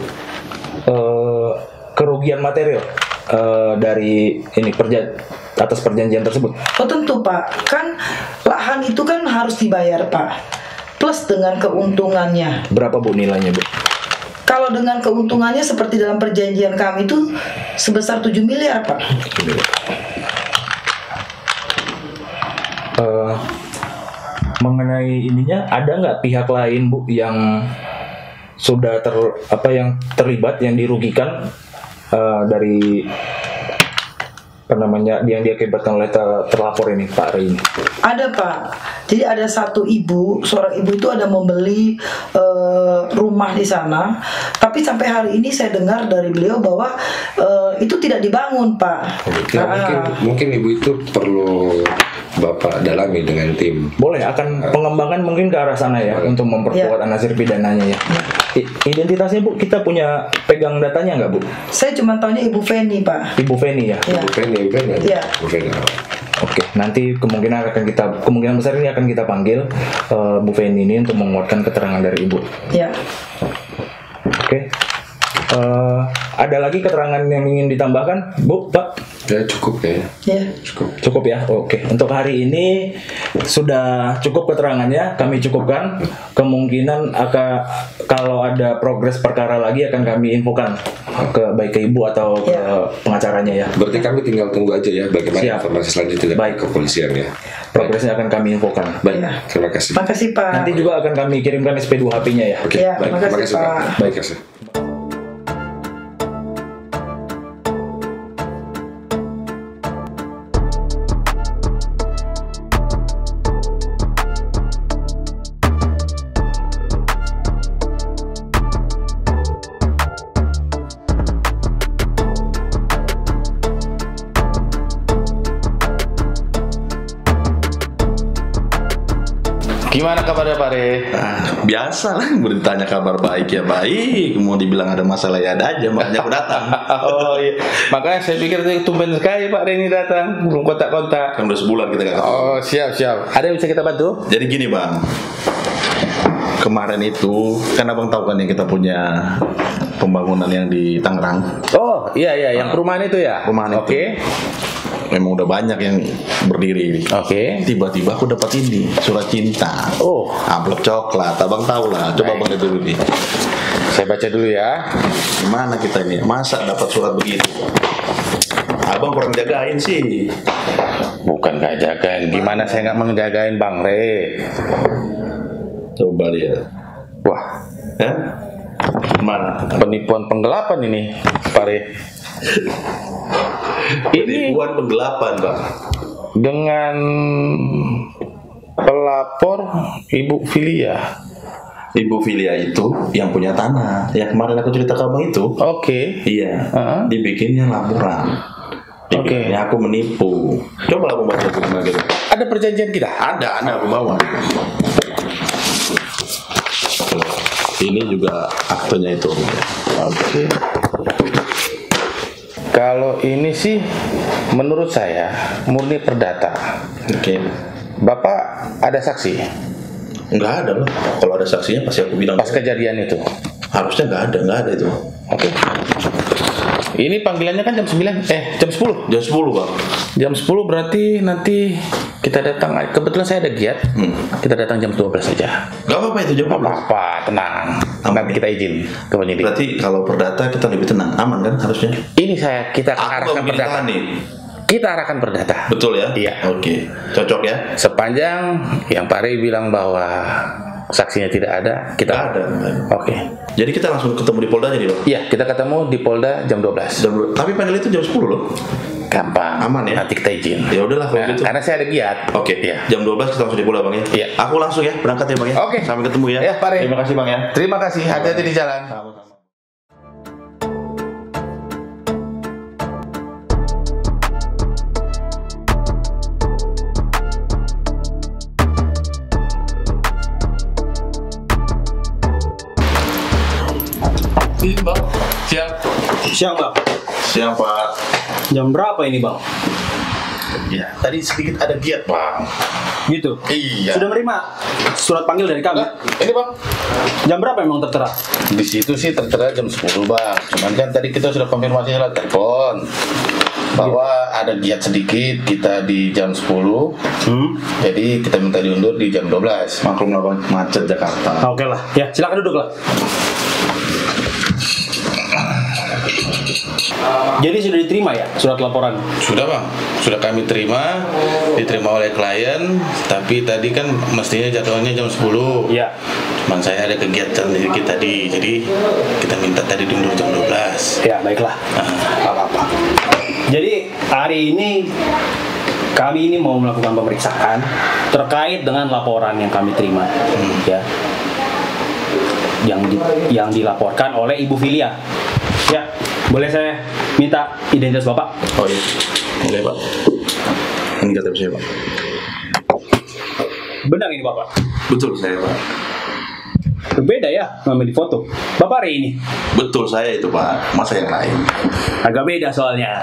kerugian material dari ini atas perjanjian tersebut? Oh tentu Pak, kan lahan itu kan harus dibayar Pak, plus dengan keuntungannya. Berapa Bu nilainya Bu? Kalau dengan keuntungannya seperti dalam perjanjian kami itu sebesar 7 miliar Pak. Mengenai ininya, ada nggak pihak lain Bu yang sudah terlibat, yang dirugikan dari yang diakibatkan oleh terlapor ini Pak Ray ini? Ada Pak. Jadi ada seorang ibu itu ada membeli rumah di sana, tapi sampai hari ini saya dengar dari beliau bahwa itu tidak dibangun Pak. Mungkin ibu itu perlu Bapak dalami dengan tim. Boleh, akan pengembangan mungkin ke arah sana ya, untuk memperkuat anasir pidananya ya. Identitasnya Bu, kita punya pegang datanya nggak Bu? Saya cuma tahunya Ibu Feni Pak. Ibu Feni ya? Ibu Feni. Ya. Oke, nanti kemungkinan besar ini akan kita panggil Bu Feni ini untuk menguatkan keterangan dari Ibu. Ya. Oke. Ada lagi keterangan yang ingin ditambahkan, Bu, Pak? Ya cukup ya. Ya. Cukup ya. Oke. Untuk hari ini sudah cukup keterangannya. Kami cukupkan. Kemungkinan kalau ada progres perkara lagi akan kami infokan baik ke Ibu atau ke pengacaranya ya. Berarti kami tinggal tunggu aja ya bagaimana informasi selanjutnya dari kepolisian ya. Progresnya akan kami infokan. Baik. Terima kasih. Makasih Pak. Nanti juga akan kami kirimkan SP2 HP-nya ya. Oke. Ya, Baik. Terima kasih Pak. Baik kasih. Gimana kabarnya Pak Re? Biasa lah, beritanya kabar baik ya baik. Mau dibilang ada masalah ya ada aja, makanya aku datang. Oh iya, makanya saya pikir tumben sekali Pak Re ini datang, belum kontak-kontak. Kan udah sebulan kita gak ketemu. Oh siap. Ada yang bisa kita bantu? Jadi gini Bang, kemarin itu kan Abang tahu kan yang kita punya pembangunan yang di Tangerang. Oh iya, yang perumahan itu ya? Perumahan itu. Oke. Memang udah banyak yang berdiri. Oke. Tiba-tiba aku dapat ini surat cinta. Oh, amplop coklat. Abang tahu lah. Coba Abang lihat dulu nih. Saya baca dulu ya. Gimana kita ini? Masa dapat surat begitu? Abang kurang jagain sih. Bukan gak jagain. Gimana saya nggak menjagain Bang Re? Coba lihat. Wah, ya? Mana? Penipuan penggelapan ini, Pak Re. Penipuan penggelapan, Bang. Dengan pelapor Ibu Filia. Ibu Filia itu yang punya tanah. Yang kemarin aku cerita ke Abang itu. Oke. Iya. Dibikinnya laporan. Oke. Aku menipu. Coba aku baca buku gitu. Ada perjanjian kita? Ada aku bawa. Ini juga aktenya itu. Oke. Kalau ini sih menurut saya murni perdata. Oke. Bapak ada saksi? Enggak ada loh. Kalau ada saksinya pasti aku bilang. Pas kejadian itu? Harusnya enggak ada itu. Oke. Ini panggilannya kan jam 9, jam 10. Jam 10 Bang. Jam 10 berarti nanti kita datang. Kebetulan saya ada giat. Kita datang jam 12 saja. Gak apa-apa itu jam 12. Apa-apa, tenang. Nanti kita izin ke penyidik. Berarti kalau perdata kita lebih tenang, aman kan harusnya? Ini kita arahkan perdata nih. Kita arahkan perdata. Betul ya? Iya. Oke. Cocok ya? Sepanjang yang Pak Rey bilang bahwa saksinya tidak ada, kita ada. Oke. Jadi kita langsung ketemu di Polda jadi loh? Iya, kita ketemu di Polda jam 12. Tapi panggil itu jam 10 loh. Gampang. Aman ya? Nanti kita izin. Ya udahlah kalau gitu. Karena saya ada giat. Oke. Iya. Jam 12 kita langsung di Polda Bang ya? Iya. Aku langsung ya, berangkat ya Bang ya? Oke. Sampai ketemu ya. Ya, Pak Rey. Terima kasih Bang ya. Terima kasih. Hati-hati di jalan. Sama-sama. Bang, siang Bang. Siang Pak. Jam berapa ini Bang? Ya, tadi sedikit ada giat Bang. Gitu? Iya. Sudah menerima surat panggil dari kami? Ini Bang. Jam berapa emang tertera? Di situ sih tertera jam 10 Bang. Cuman kan tadi kita sudah konfirmasi lewat telepon bahwa ada giat sedikit kita di jam 10. Jadi kita minta diundur di jam 12. Maklum lah Bang, macet Jakarta. Oke lah. Ya, silakan duduk lah. Jadi sudah diterima ya surat laporan? Sudah Bang, sudah kami terima, diterima oleh klien. Tapi tadi kan mestinya jadwalnya jam 10. Iya. Cuman saya ada kegiatan sedikit tadi, jadi kita minta tadi diundur jam 12. Ya baiklah, apa-apa. Jadi hari ini kami ini mau melakukan pemeriksaan terkait dengan laporan yang kami terima, ya, yang dilaporkan oleh Ibu Filia. Ya, boleh saya minta identitas Bapak? Oh iya, boleh Pak. Ini KTP saya Pak. Benar ini Bapak? Betul saya Pak. Berbeda ya nama di foto. Bapak Rey ini? Betul saya itu Pak, masa yang lain? Agak beda soalnya.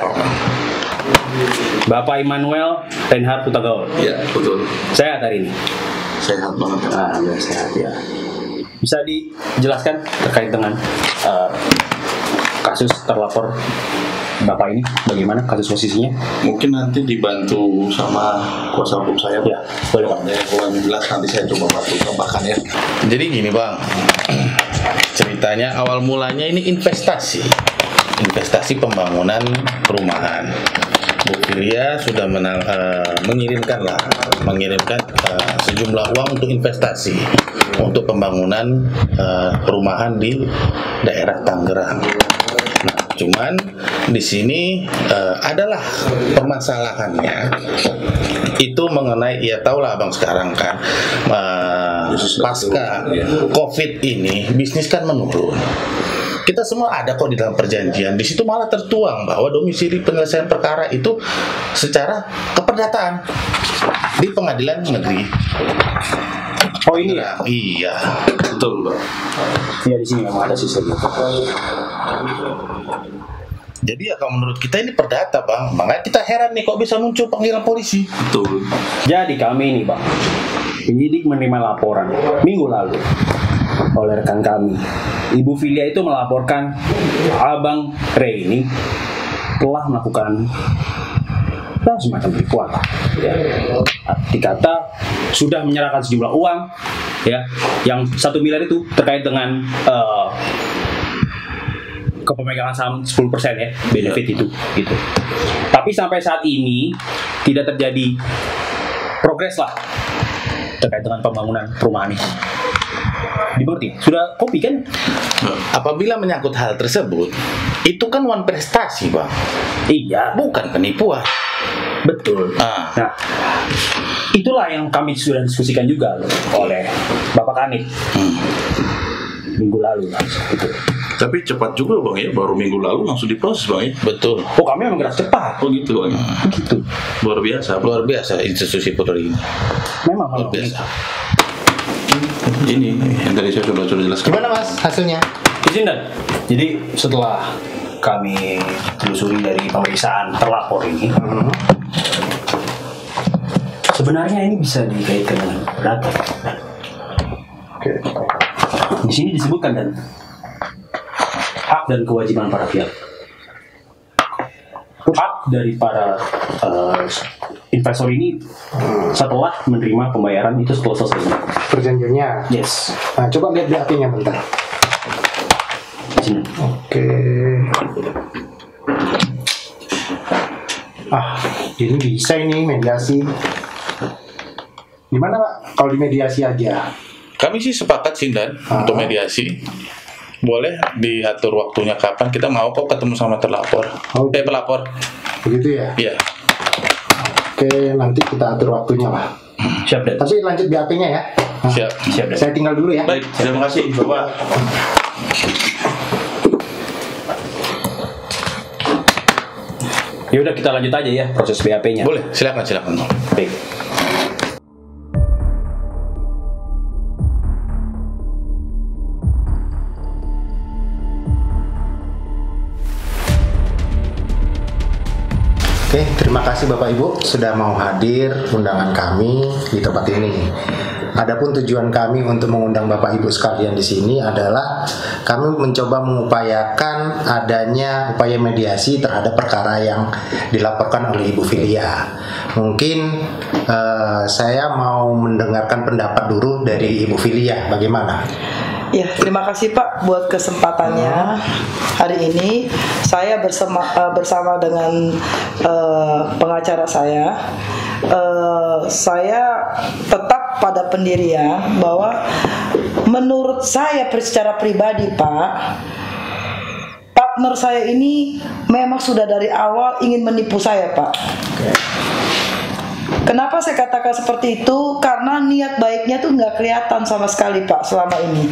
Bapak Immanuel Reinhard Hutagaul. Iya, betul. Sehat hari ini? Sehat banget. Ya sehat ya. Bisa dijelaskan terkait dengan kasus terlapor Bapak ini bagaimana kasus posisinya? Mungkin nanti dibantu sama kuasa hukum saya. Ya, boleh Pak. Kalau yang jelas nanti saya coba bantu tambahkan ya. Jadi gini Bang, ceritanya awal mulanya ini investasi pembangunan perumahan. Bu Filia sudah mengirimkan sejumlah uang untuk investasi untuk pembangunan perumahan di daerah Tangerang. Nah, cuman di sini adalah permasalahannya itu mengenai, ya tahulah Abang sekarang kan pasca COVID ini bisnis kan menurun. Kita semua ada kok di dalam perjanjian. Di situ malah tertuang bahwa domisili penyelesaian perkara itu secara keperdataan di pengadilan negeri. Oh ini ya? Iya, betul Bang. Iya, di sini memang ada sistemnya. Jadi ya kalau menurut kita ini perdata Bang. Makanya kita heran nih kok bisa muncul panggilan polisi. Betul. Jadi kami ini Bang, penyidik menerima laporan minggu lalu oleh rekan kami. Ibu Filia itu melaporkan Abang Ray ini telah melakukan semacam penipuan, ya. Dikata sudah menyerahkan sejumlah uang, ya, yang 1 miliar itu terkait dengan kepemilikan saham 10% ya, benefit itu, gitu. Tapi sampai saat ini tidak terjadi progres lah terkait dengan pembangunan perumahan ini. Dimengerti? Sudah kopi kan? Apabila menyangkut hal tersebut, itu kan wan prestasi Bang. Iya, bukan penipuan. Betul. Nah, itulah yang kami sudah diskusikan juga oleh Bapak Kanit minggu lalu. Gitu. Tapi cepat juga Bang ya, baru minggu lalu langsung diproses Bang ya. Betul. Oh kami memang gerak cepat. Oh gitu Bang. Gitu. Luar biasa institusi Polri ini. Memang luar biasa. Ini yang tadi saya sudah jelaskan. Gimana Mas hasilnya? Izin dan. Jadi setelah kami telusuri dari pemeriksaan terlapor ini, sebenarnya ini bisa dikaitkan dengan data. Oke. Di sini disebutkan dan hak dan kewajiban para pihak. Hak dari para investor ini setelah menerima pembayaran itu setelah selesai. Perjanjiannya. Yes. Nah, coba lihat BAP-nya bentar. Oke. Ini bisa ini mediasi. Gimana Pak? Kalau di mediasi aja? Kami sih sepakat Sindan untuk mediasi. Boleh diatur waktunya kapan, kita mau kok ketemu sama terlapor. Pelapor. Begitu ya? Iya. Oke, nanti kita atur waktunya lah. Siap dan. Tapi lanjut BAP-nya ya. Siap. Saya tinggal dulu ya. Baik, terima kasih. Coba. Ya udah kita lanjut aja ya proses BAP-nya. Boleh, silakan. Baik. Oke, terima kasih Bapak Ibu sudah mau hadir undangan kami di tempat ini. Adapun tujuan kami untuk mengundang Bapak Ibu sekalian di sini adalah kami mencoba mengupayakan adanya upaya mediasi terhadap perkara yang dilaporkan oleh Ibu Filia. Mungkin saya mau mendengarkan pendapat dulu dari Ibu Filia, bagaimana? Ya, terima kasih Pak buat kesempatannya. Hari ini saya bersama dengan pengacara saya. Saya tetap pada pendirian bahwa menurut saya secara pribadi Pak, partner saya ini memang sudah dari awal ingin menipu saya Pak. Kenapa saya katakan seperti itu? Karena niat baiknya tuh nggak kelihatan sama sekali Pak selama ini.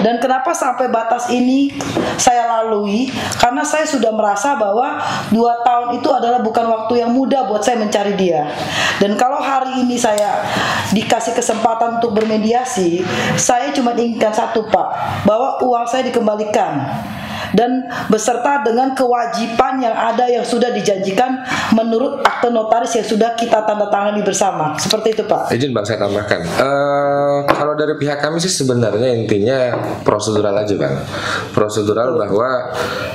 Dan kenapa sampai batas ini saya lalui? Karena saya sudah merasa bahwa 2 tahun itu adalah bukan waktu yang mudah buat saya mencari dia. Dan kalau hari ini saya dikasih kesempatan untuk bermediasi, saya cuma inginkan satu Pak, bahwa uang saya dikembalikan. dan beserta dengan kewajiban yang ada yang sudah dijanjikan menurut akte notaris yang sudah kita tanda tangani bersama. Seperti itu, Pak. Izin Bang, saya tambahkan. Kalau dari pihak kami sih sebenarnya intinya prosedural aja, Bang. Prosedural bahwa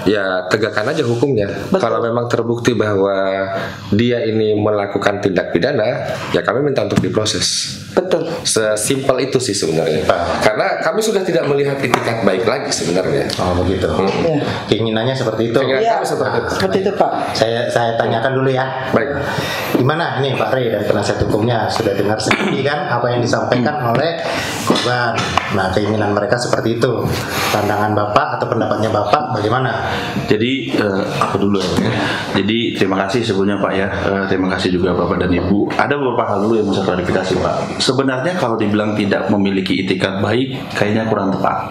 ya tegakkan aja hukumnya. Kalau memang terbukti bahwa dia ini melakukan tindak pidana, ya kami minta untuk diproses. Betul. Sesimpel itu sih sebenarnya. Karena kami sudah tidak melihat itikat baik lagi sebenarnya. Oh begitu. Keinginannya seperti itu. Keinginan kami seperti itu. Seperti itu, Pak. Saya tanyakan dulu ya. Baik. Gimana nih Pak Rey dari penasihat hukumnya sudah dengar sendiri kan apa yang disampaikan oleh korban. Nah keinginan mereka seperti itu. Pandangan Bapak atau pendapatnya Bapak bagaimana? Jadi aku dulu ya. Jadi terima kasih sebelumnya Pak ya. Terima kasih juga Bapak dan Ibu. Ada beberapa hal dulu yang mau saya klarifikasi Pak. Sebenarnya kalau dibilang tidak memiliki itikat baik, kayaknya kurang tepat.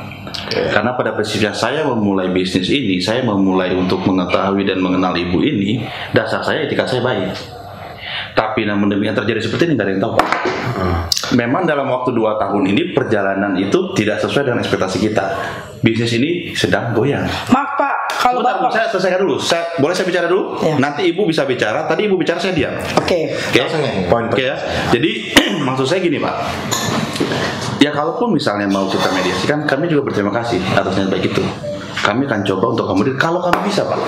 Karena pada prinsipnya saya memulai bisnis ini, saya memulai untuk mengetahui dan mengenal ibu ini, dasar saya itikat saya baik. Tapi namun demikian terjadi seperti ini, nggak ada yang tahu Pak. Memang dalam waktu 2 tahun ini perjalanan itu tidak sesuai dengan ekspektasi kita. Bisnis ini sedang goyang. Maaf Pak, kalau Bapak saya selesaikan dulu. Boleh saya bicara dulu? Ya. Nanti Ibu bisa bicara. Tadi Ibu bicara saya diam. Oke. Oke ya. Jadi maksud saya gini Pak. Ya kalaupun misalnya mau kita mediasikan, kami juga berterima kasih atas niat baik itu. Kami akan coba untuk kemudian kalau kami bisa Pak.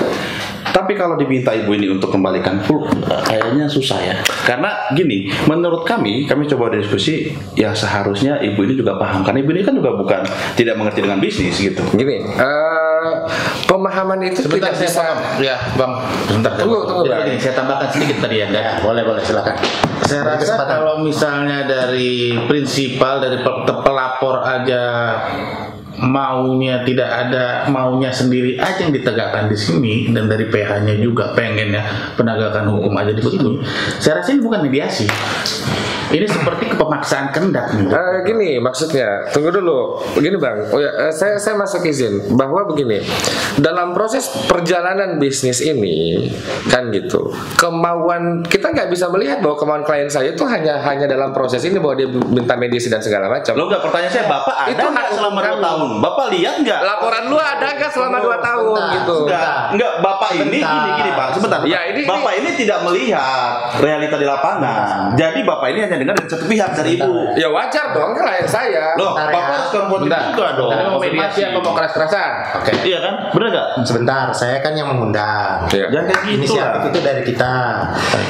Tapi kalau diminta ibu ini untuk kembalikan full, kayaknya susah ya. Karena gini, menurut kami coba diskusi, ya seharusnya ibu ini juga paham. Karena ibu ini kan juga bukan tidak mengerti dengan bisnis gitu. Gini, pemahaman itu sebentar, tidak bisa. Ya, Bang. Sebentar. Tunggu, Bang. Jadi, saya tambahkan sedikit tadi ya. Boleh, silakan. Saya rasa kalau misalnya dari prinsipal dari pelapor aja maunya tidak ada, maunya sendiri aja yang ditegakkan di sini, dan dari PH-nya juga pengennya penegakan hukum aja di sini. Saya rasa ini bukan mediasi. Ini seperti kepemaksaan kehendak. Gini maksudnya, tunggu dulu. Begini Bang, saya masuk izin bahwa begini, dalam proses perjalanan bisnis ini kan gitu, kemauan kita nggak bisa melihat bahwa kemauan klien saya itu hanya dalam proses ini bahwa dia minta mediasi dan segala macam. Lo nggak, pertanyaan saya, Bapak ada nggak selama 2 tahun? Bapak lihat nggak? Laporan lu ada nggak selama 2 tahun gitu? Enggak, Bapak ini gini Pak, sebentar. Ya, Bapak ini tidak melihat realita di lapangan. Jadi Bapak ini hanya dengar dari satu pihak, dari ibu. Ya wajar dong, klien saya. Loh, Bapak harus konfrontir juga dong. Tadi mau mediasi apa mau keras-kerasan? Oke. Iya kan? Bener nggak? Sebentar, saya kan yang mengundang. Jangan kayak gitu Inisiatif itu dari kita.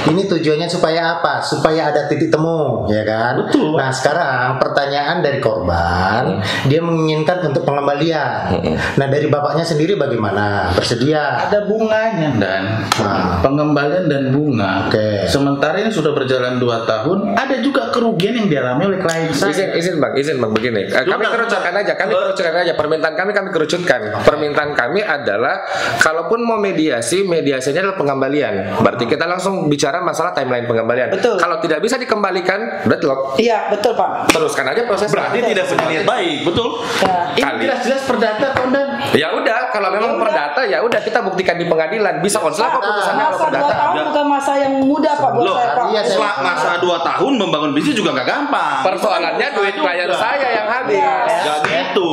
Ini tujuannya supaya apa? Supaya ada titik temu, ya kan? Betul. Nah sekarang pertanyaan dari korban, dia menginginkan untuk pengembalian. Nah dari bapaknya sendiri bagaimana? Bersedia? Ada bunganya dan pengembalian dan bunga. Sementara ini sudah berjalan 2 tahun, ada juga kerugian yang dialami oleh klien saya. Izin bang begini. Kami kerucutkan aja. Permintaan kami kerucutkan. Permintaan kami adalah kalaupun mau mediasinya adalah pengembalian. Berarti kita langsung bicara masalah timeline pengembalian. Betul. Kalau tidak bisa dikembalikan, deadlock. Iya, betul Pak. Teruskan aja proses. Berarti tidak punya niat baik, betul? Ini jelas-jelas perdata Pak Undan. Ya udah, kalau memang perdata ya udah kita buktikan di pengadilan. Bisa konslet kok putusannya kalau Masa 2 perdata. tahun bukan masa yang mudah Pak buat saya Pak. Masa 2 tahun membangun bisnis juga nggak gampang. Persoalannya duit klien saya yang habis. Gak gitu.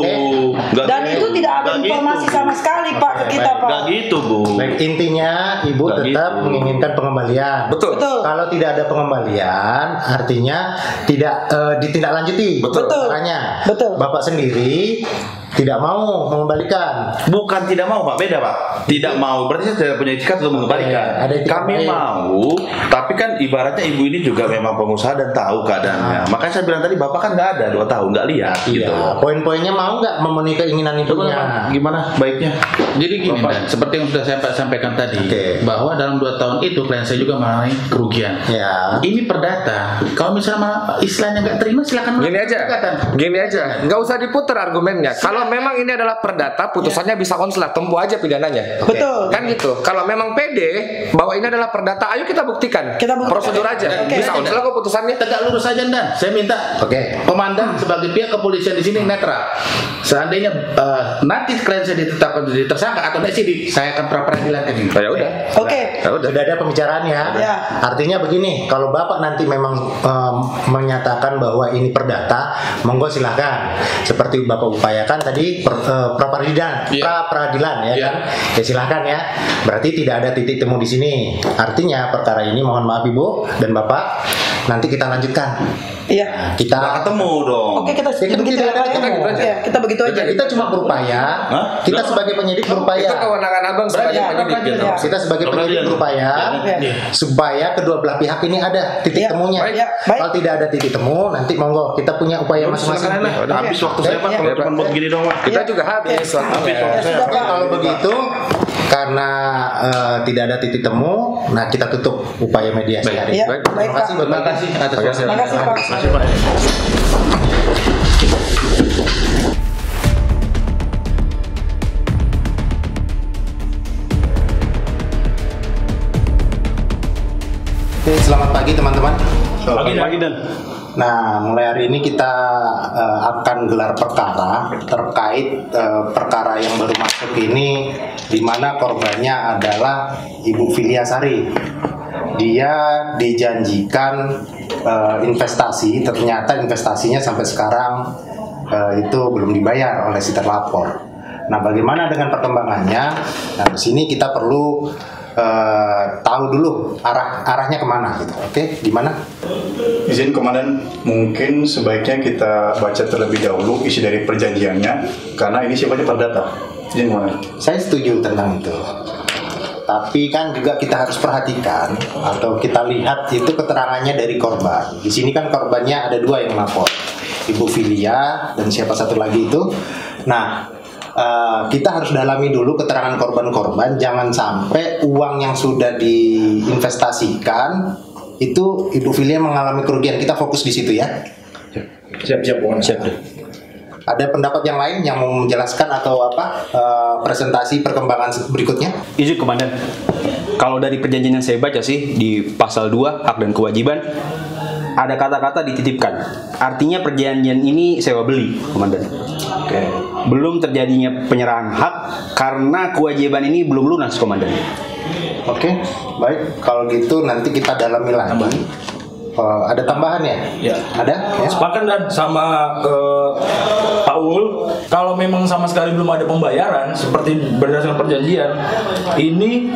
Dan itu tidak ada informasi sama sekali Pak ke kita Pak. Gak gitu Bu. Baik, intinya ibu tetap menginginkan pengembalian. Betul. Kalau tidak ada pengembalian, artinya tidak ditindaklanjuti. Betul. Caranya. Betul. Bapak sendiri tidak mau mengembalikan. Bukan tidak mau Pak, beda Pak. Tidak mau, berarti saya tidak punya etikat untuk mengembalikan. Kami mau, tapi kan ibaratnya ibu ini juga memang pengusaha dan tahu keadaannya. Makanya saya bilang tadi Bapak kan nggak ada 2 tahun, nggak lihat. Iya. Gitu. Poin-poinnya mau nggak memenuhi keinginan ibunya? Gimana baiknya? Jadi gini Dan, seperti yang sudah saya sampaikan tadi, bahwa dalam 2 tahun itu klien saya juga mengalami kerugian. Ya. Ini perdata. Kalau misalnya istilahnya nggak terima, silakan. Gini aja, nggak usah diputar argumennya. Kalau memang ini adalah perdata, putusannya bisa konslet, tempuh aja pidananya. Betul. Kan gitu. Kalau memang pede bahwa ini adalah perdata, ayo kita buktikan. Prosedur aja. Bisa konslet kok putusannya. Tegak lurus saja Dan. Saya minta komandan sebagai pihak kepolisian di sini netral. Seandainya nanti klien saya ditetapkan jadi tersangka atau tidak sih, saya akan pra peradilan ini. Ya udah. Sudah ada pembicaraan ya. Artinya begini, kalau Bapak nanti memang menyatakan bahwa ini perdata, monggo silahkan. Seperti Bapak upayakan tadi tadi pra peradilan ya kan? Ya silahkan ya. Berarti tidak ada titik temu di sini. Artinya perkara ini mohon maaf Ibu dan Bapak, nanti kita lanjutkan. Iya. Kita ketemu dong. Oke, kita begitu aja. Kita begitu aja. Kita cuma berupaya. Kita sebagai penyidik berupaya. Itu kewenangan abang sebagai penyidik. Gitu. Kita sebagai penyidik berupaya supaya kedua belah pihak ini ada titik temunya. Kalau tidak ada titik temu, nanti monggo kita punya upaya masing-masing. Habis waktu saya Pak, kalau cuma buat gini doang. Kita juga habis waktunya. Oke, kalau begitu karena tidak ada titik temu, nah kita tutup upaya mediasi hari ini. Terima kasih, Terima kasih atas waktunya. Terima kasih Pak. Masih Pak. Oke, selamat pagi teman-teman. Pagi Dan. Nah, mulai hari ini kita akan gelar perkara terkait perkara yang baru masuk ini, di mana korbannya adalah Ibu Filia Sari. Dia dijanjikan investasi, ternyata investasinya sampai sekarang itu belum dibayar oleh si terlapor. Nah, bagaimana dengan perkembangannya? Nah, di sini kita perlu tahu dulu arahnya kemana gitu. Oke, gimana? Izin Komandan, mungkin sebaiknya kita baca terlebih dahulu isi dari perjanjiannya, karena ini sifatnya perdata. Izin Komandan. Saya setuju tentang itu. Tapi kan juga kita harus perhatikan atau kita lihat itu keterangannya dari korban. Di sini kan korbannya ada dua yang lapor, Ibu Filia dan siapa satu lagi itu. Nah, kita harus dalami dulu keterangan korban-korban. Jangan sampai uang yang sudah diinvestasikan itu Ibu Filia mengalami kerugian. Kita fokus di situ ya. Siap. Ada pendapat yang lain yang mau menjelaskan atau apa presentasi perkembangan berikutnya? Izin Komandan, kalau dari perjanjian yang saya baca sih di pasal 2 hak dan kewajiban ada kata-kata dititipkan. Artinya perjanjian ini sewa beli, Komandan. Oke. Belum terjadinya penyerahan hak karena kewajiban ini belum lunas, Komandan. Oke, baik. Kalau gitu nanti kita dalami lagi. Ada tambahan ya? Ya. Ada? Ya? Sepakat dan sama Pak Ul, kalau memang sama sekali belum ada pembayaran seperti berdasarkan perjanjian, ini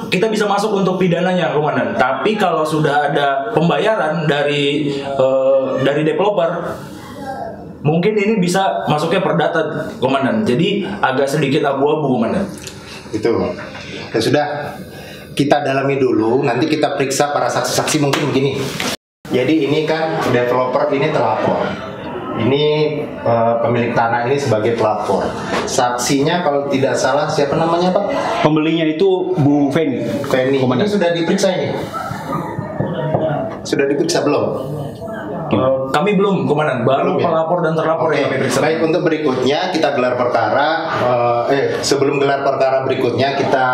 kita bisa masuk untuk pidananya, Komandan. Tapi kalau sudah ada pembayaran dari developer, mungkin ini bisa masuknya perdata, Komandan. Jadi agak sedikit abu-abu, Komandan. Itu. Ya sudah. Kita dalami dulu, nanti kita periksa para saksi-saksi mungkin begini. Jadi ini kan developer ini terlapor. Ini pemilik tanah ini sebagai pelapor. Saksinya kalau tidak salah siapa namanya Pak? Pembelinya itu Bu Feni. Ini sudah diperiksa ini? Sudah diperiksa belum? Kami belum, Komandan. Baru pelapor dan terlapor yang kami periksa. Baik, untuk berikutnya kita gelar perkara. Sebelum gelar perkara berikutnya kita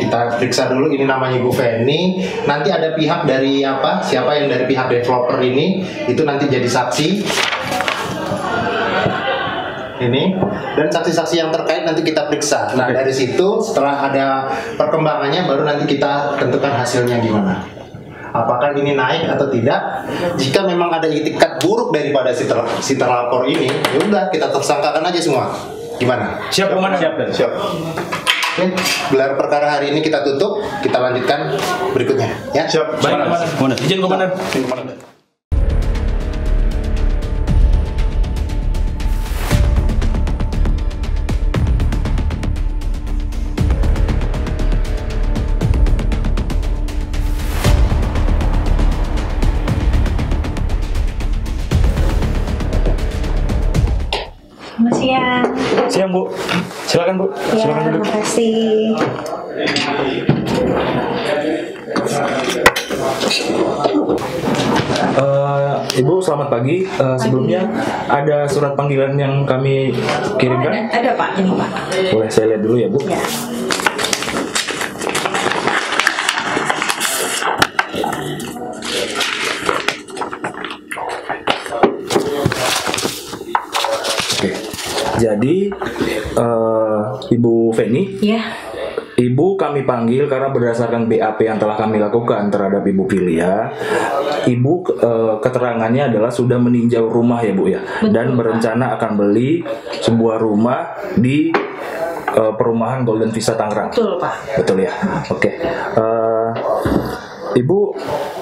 kita periksa dulu. Ini namanya Ibu Feni. Nanti ada pihak dari siapa yang dari pihak developer ini itu nanti jadi saksi. Ini dan saksi-saksi yang terkait nanti kita periksa. Nah, dari situ setelah ada perkembangannya baru nanti kita tentukan hasilnya gimana. Apakah ini naik atau tidak? Jika memang ada itikat buruk daripada si terlapor ini, ya udah kita tersangkakan aja semua. Gimana? Siap, Komandan. Siap. Oke, gelar perkara hari ini kita tutup, kita lanjutkan berikutnya. Ya. Siap. Baik, Komandan. Izin, Komandan. Selamat siang. Siang, Bu. Silakan, Bu. Ya, Silakan duduk. terima kasih. Ibu, selamat pagi. Sebelumnya ada surat panggilan yang kami kirimkan. Ada Pak, ini Pak. Boleh saya lihat dulu ya, Bu? Ya. Oke. Jadi Ibu Feni, ya, Ibu kami panggil karena berdasarkan BAP yang telah kami lakukan terhadap Ibu Filia, Ibu keterangannya adalah sudah meninjau rumah ya Bu ya, dan berencana akan beli sebuah rumah di perumahan Golden Vista Tangerang. Betul Pak. Betul ya. Oke. Ibu,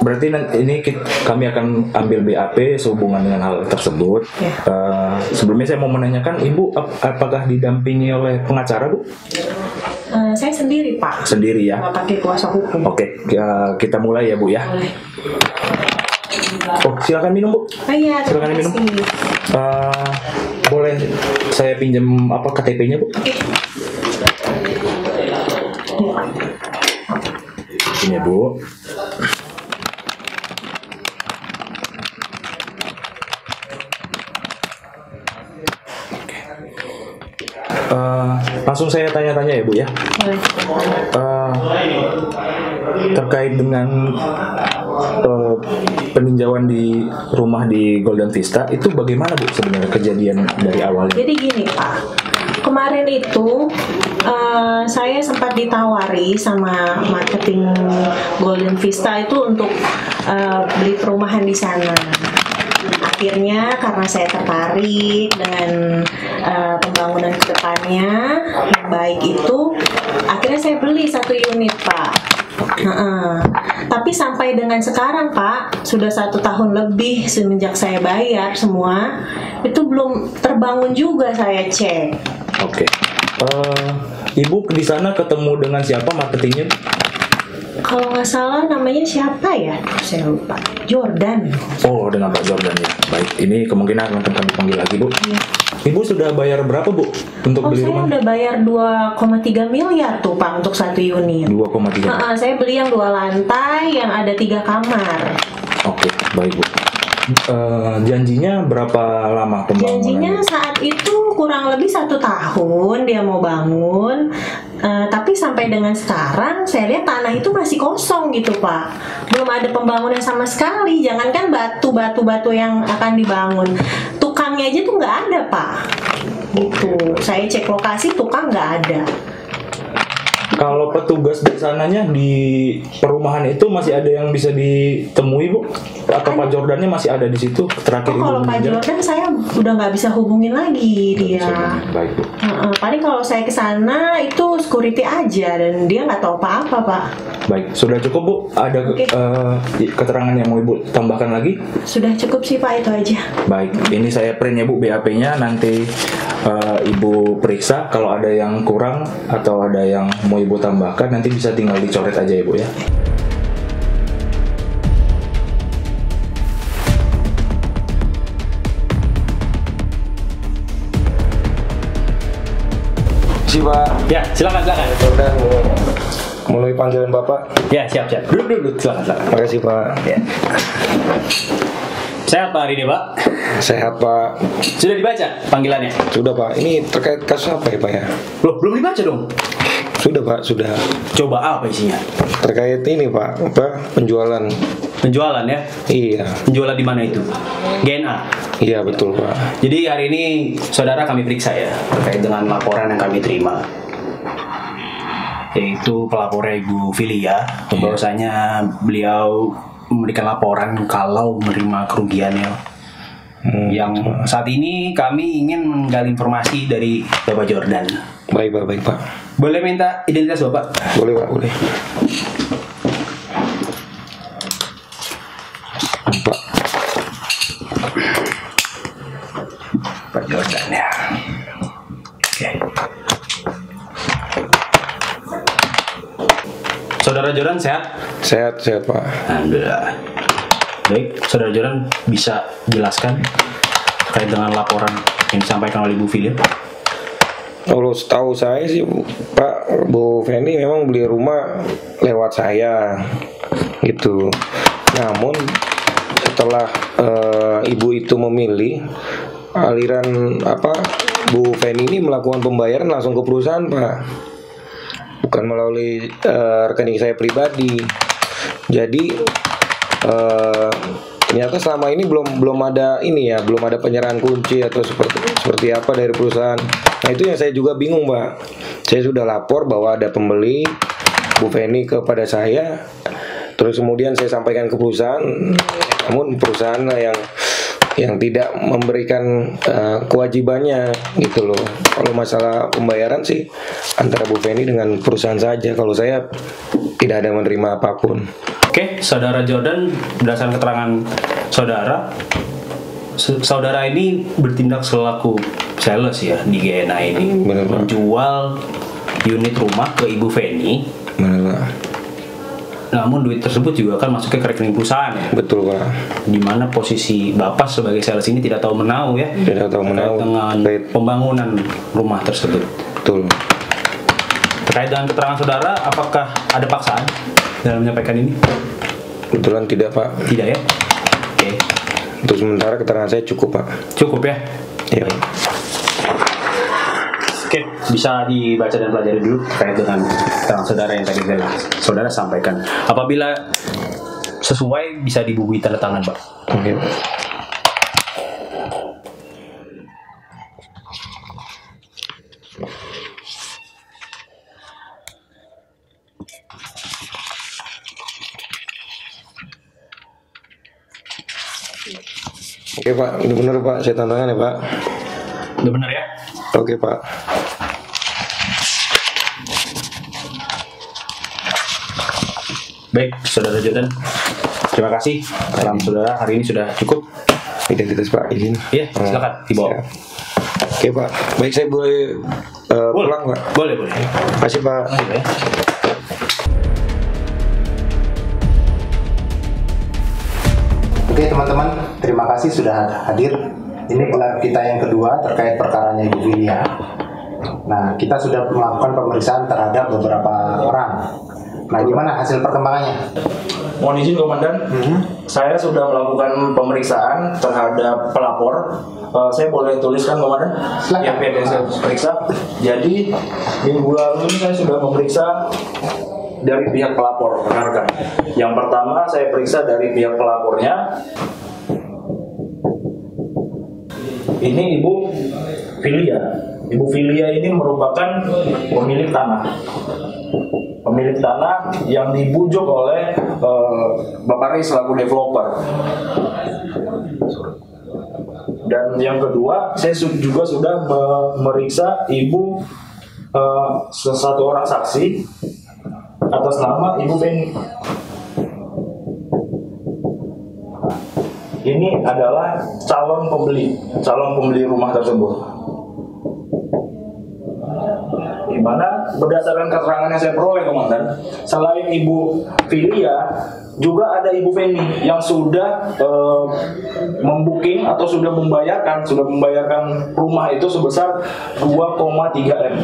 berarti ini kami akan ambil BAP sehubungan dengan hal tersebut. Sebelumnya saya mau menanyakan, Ibu apakah didampingi oleh pengacara, Bu? Saya sendiri Pak. Sendiri ya? Nggak pakai kuasa hukum. Oke, kita mulai ya Bu ya. Boleh. Oh, silakan minum Bu. Oh iya, silakan minum. Boleh saya pinjam KTP-nya Bu? Oke. Ini Bu. Langsung saya tanya-tanya ya Bu ya. Terkait dengan peninjauan di rumah di Golden Vista, itu bagaimana Bu sebenarnya kejadian dari awalnya? Jadi gini Pak, kemarin itu saya sempat ditawari sama marketing Golden Vista itu untuk beli perumahan di sana. Akhirnya karena saya tertarik dengan pembangunan kedepannya yang baik itu, akhirnya saya beli 1 unit Pak. Tapi sampai dengan sekarang Pak, sudah 1 tahun lebih semenjak saya bayar semua, itu belum terbangun juga, saya cek. Oke. Ibu di sana ketemu dengan siapa marketingnya? Kalau nggak salah namanya siapa ya? Saya lupa. Jordan. Oh, dengan Pak Jordan ya. Baik, ini kemungkinan akan kami panggil lagi Bu. Iya. Ibu sudah bayar berapa Bu untuk beli rumah? Saya udah bayar 2,3 miliar tuh Pak untuk 1 unit. 2,3. Saya beli yang 2 lantai yang ada 3 kamar. Oke, baik Bu. Janjinya berapa lama pembangunan? Janjinya saat itu kurang lebih 1 tahun dia mau bangun, tapi sampai dengan sekarang saya lihat tanah itu masih kosong gitu Pak, belum ada pembangunan sama sekali. Jangankan batu yang akan dibangun, tukangnya aja tuh nggak ada Pak. Gitu, saya cek lokasi tukang nggak ada. Kalau petugas di sananya di perumahan itu masih ada yang bisa ditemui Bu? Atau Pak Jordannya masih ada di situ? Terakhir kalau Pak Jordan saya udah nggak bisa hubungin lagi dia. Baik Bu. Paling kalau saya ke sana itu security aja dan dia nggak tahu apa-apa Pak. Baik, sudah cukup Bu? Ada keterangan yang mau Ibu tambahkan lagi? Sudah cukup sih Pak, itu aja. Baik, ini saya print ya Bu BAP-nya, nanti Ibu periksa. Kalau ada yang kurang atau ada yang mau Ibu tambahkan, nanti bisa tinggal dicoret aja ya Bu ya. Si Pak. Ya, silakan. Udah mulai panggilan Bapak. Ya, siap. Duduk, silakan. Makasih Pak. Ya. Sehat Pak hari ini Pak? Sehat Pak. Sudah dibaca panggilannya? Sudah Pak. Ini terkait kasus apa ya Pak ya? Loh, belum dibaca dong? Sudah Pak, sudah. Coba apa isinya? Terkait ini Pak, penjualan. Penjualan ya? Iya. Penjualan di mana itu? GNA? Iya betul Pak. Jadi hari ini saudara kami periksa ya, terkait dengan laporan yang kami terima, yaitu pelapornya Ibu Filia, bahwasanya beliau memberikan laporan kalau menerima kerugiannya. Yang saat ini kami ingin menggali informasi dari Bapak Jordan. Baik Pak. Boleh minta identitas Bapak? Boleh Pak, boleh. Pak Jordan ya. Oke. Saudara Jordan sehat? Sehat Pak. Alhamdulillah. Baik, Saudara Jordan bisa jelaskan terkait dengan laporan yang disampaikan oleh Ibu Filia? Kalau setahu saya sih Pak, Bu Fendi memang beli rumah lewat saya gitu. Namun setelah ibu itu memilih, aliran Bu Fendi ini melakukan pembayaran langsung ke perusahaan Pak, bukan melalui rekening saya pribadi. Jadi ini Ternyata selama ini belum ada ini ya, belum ada penyerahan kunci atau seperti apa dari perusahaan. Nah itu yang saya juga bingung, Pak. Saya sudah lapor bahwa ada pembeli Bu Feni kepada saya, terus kemudian saya sampaikan ke perusahaan, namun perusahaan yang tidak memberikan kewajibannya gitu loh. Kalau masalah pembayaran sih antara Bu Feni dengan perusahaan saja. Kalau saya tidak ada menerima apapun. Oke, Saudara Jordan, berdasarkan keterangan saudara ini bertindak selaku sales ya di GNA ini, menjual unit rumah ke Ibu Feni. Namun duit tersebut juga akan masuk ke rekening perusahaan ya. Betul, Pak. Di mana posisi Bapak sebagai sales ini tidak tahu menau ya. Tidak tahu menau dengan pembangunan rumah tersebut. Betul. Terkait dengan keterangan saudara, apakah ada paksaan dalam menyampaikan ini? Kebetulan tidak, Pak. Tidak ya? Oke. Untuk sementara keterangan saya cukup, Pak. Cukup ya? Iya. Oke, bisa dibaca dan pelajari dulu terkait dengan keterangan saudara yang tadi saudara sampaikan. Apabila sesuai bisa dibubui tanda tangan, Pak. Oke. Oke, Pak, udah bener, Pak, saya tantangan ya, Pak. Udah bener ya? Oke, Pak. Baik, Saudara Jordan, terima kasih. Salam saudara hari ini sudah cukup. Identitas Pak izin. Iya, silakan dibawa. Oke, Pak. Baik, saya boleh pulang, Pak? Boleh. Terima kasih, Pak. Oke teman-teman, terima kasih sudah hadir. Ini gelar kita yang kedua terkait perkaranya Ibu Filia. Nah, kita sudah melakukan pemeriksaan terhadap beberapa orang. Nah, gimana hasil perkembangannya? Mohon izin Komandan, saya sudah melakukan pemeriksaan terhadap pelapor. Saya boleh tuliskan Komandan? Yang yang saya periksa. Jadi minggu lalu ini saya sudah memeriksa dari pihak pelapor, rekan-rekan. Yang pertama saya periksa dari pihak pelapornya. Ini Ibu Filia. Ibu Filia ini merupakan pemilik tanah. Pemilik tanah yang dibujuk oleh Bapak Rey selaku developer. Dan yang kedua, saya juga sudah memeriksa Ibu satu orang saksi atas nama Ibu Feni. Ini adalah calon pembeli rumah tersebut. Di mana berdasarkan keterangan yang saya peroleh, Komandan, selain Ibu Filia, juga ada Ibu Feni yang sudah membuking atau sudah membayarkan rumah itu sebesar 2,3 M.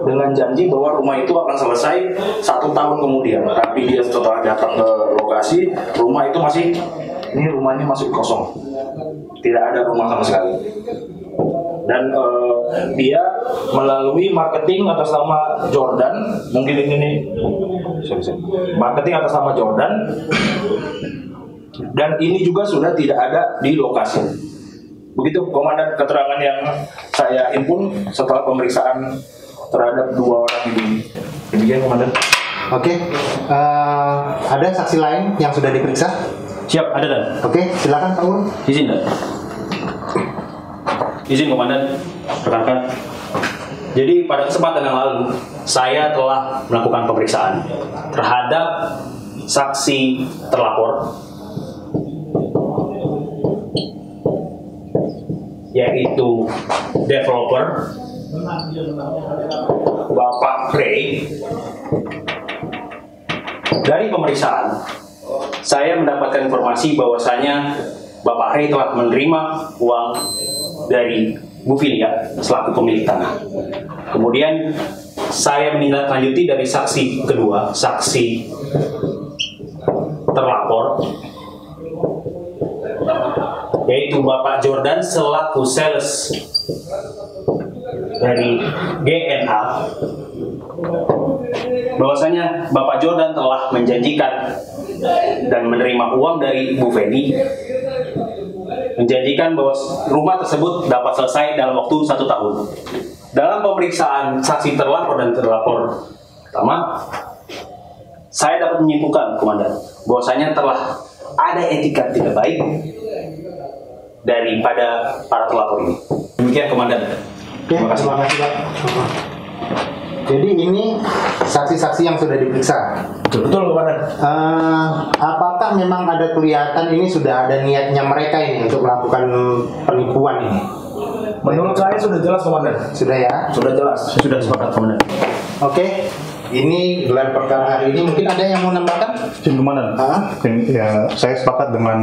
Dengan janji bahwa rumah itu akan selesai 1 tahun kemudian. Tapi dia setelah datang ke lokasi, rumah ini masih kosong. Tidak ada rumah sama sekali. Dan dia melalui marketing atas nama Jordan, mungkin ini marketing atas nama Jordan, dan ini juga sudah tidak ada di lokasi. Begitu Komandan keterangan yang saya himpun setelah pemeriksaan terhadap 2 orang ini. Demikian Komandan. Oke, ada saksi lain yang sudah diperiksa? Siap, ada Dan. Oke, silakan Pak Ul. Izin Dan. Izin Komandan, rekan-rekan. Jadi pada kesempatan yang lalu saya telah melakukan pemeriksaan terhadap saksi terlapor, yaitu developer Bapak Rey. Dari pemeriksaan saya mendapatkan informasi bahwasanya Bapak Rey telah menerima uang dari Bu Filia selaku pemilik tanah. Kemudian saya menindaklanjuti dari saksi kedua, saksi terlapor, yaitu Bapak Jordan selaku sales dari GNA, bahwasanya Bapak Jordan telah menjanjikan dan menerima uang dari Bu Feni, menjanjikan bahwa rumah tersebut dapat selesai dalam waktu 1 tahun. Dalam pemeriksaan saksi terlapor dan terlapor pertama, saya dapat menyimpulkan, Komandan, bahwasanya telah ada etika tidak baik daripada para terlapor ini. Demikian, Komandan. Terima kasih Pak. Jadi ini saksi-saksi yang sudah diperiksa. Betul, Komandan. Apakah memang ada kelihatan ini sudah ada niatnya mereka ini untuk melakukan penipuan ini? Menurut saya sudah jelas, Komandan. Sudah ya? Sudah jelas. Sudah sepakat, Komandan. Oke. Ini gelar perkara hari ini, mungkin ada yang mau nambahkan? Komandan. Ya, saya sepakat dengan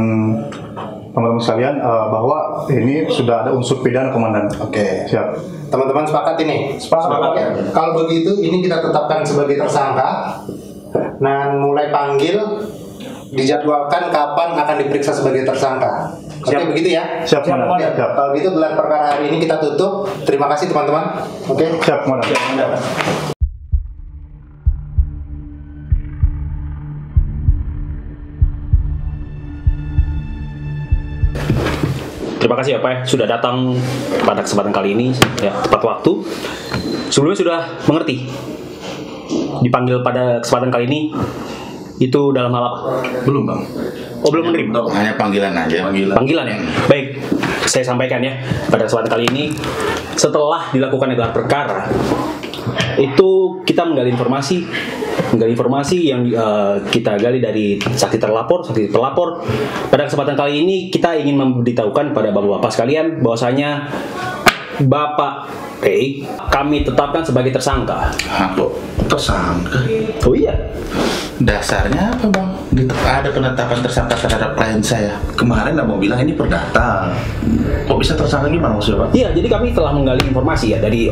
teman-teman sekalian bahwa ini sudah ada unsur pidana, Komandan. Oke. Siap. Teman-teman sepakat ini? Sepakat. Ya. Kalau begitu ini kita tetapkan sebagai tersangka. Nah, mulai panggil, dijadwalkan kapan akan diperiksa sebagai tersangka. Oke, begitu ya? Siap, Komandan. Siap. Kalau gitu gelar perkara hari ini kita tutup. Terima kasih teman-teman. Oke. Siap, Komandan. Terima kasih ya Pak sudah datang pada kesempatan kali ini ya, tepat waktu. Sebelumnya sudah mengerti dipanggil pada kesempatan kali ini itu dalam hal apa? Belum, Bang. Oh, belum menerima? Hanya panggilan aja. Panggilan ya? Baik, saya sampaikan ya, pada kesempatan kali ini setelah dilakukan gelar perkara itu kita menggali informasi yang kita gali dari saksi terlapor, saksi pelapor. Pada kesempatan kali ini kita ingin memberitahukan pada bapak-bapak sekalian bahwasanya Bapak Ray kami tetapkan sebagai tersangka. Kok tersangka? Oh iya. Dasarnya apa, Bang? Ada penetapan tersangka terhadap klien saya. Kemarin mau bilang ini perdata. Kok bisa tersangka gimana maksudnya, Pak? Iya, jadi kami telah menggali informasi ya dari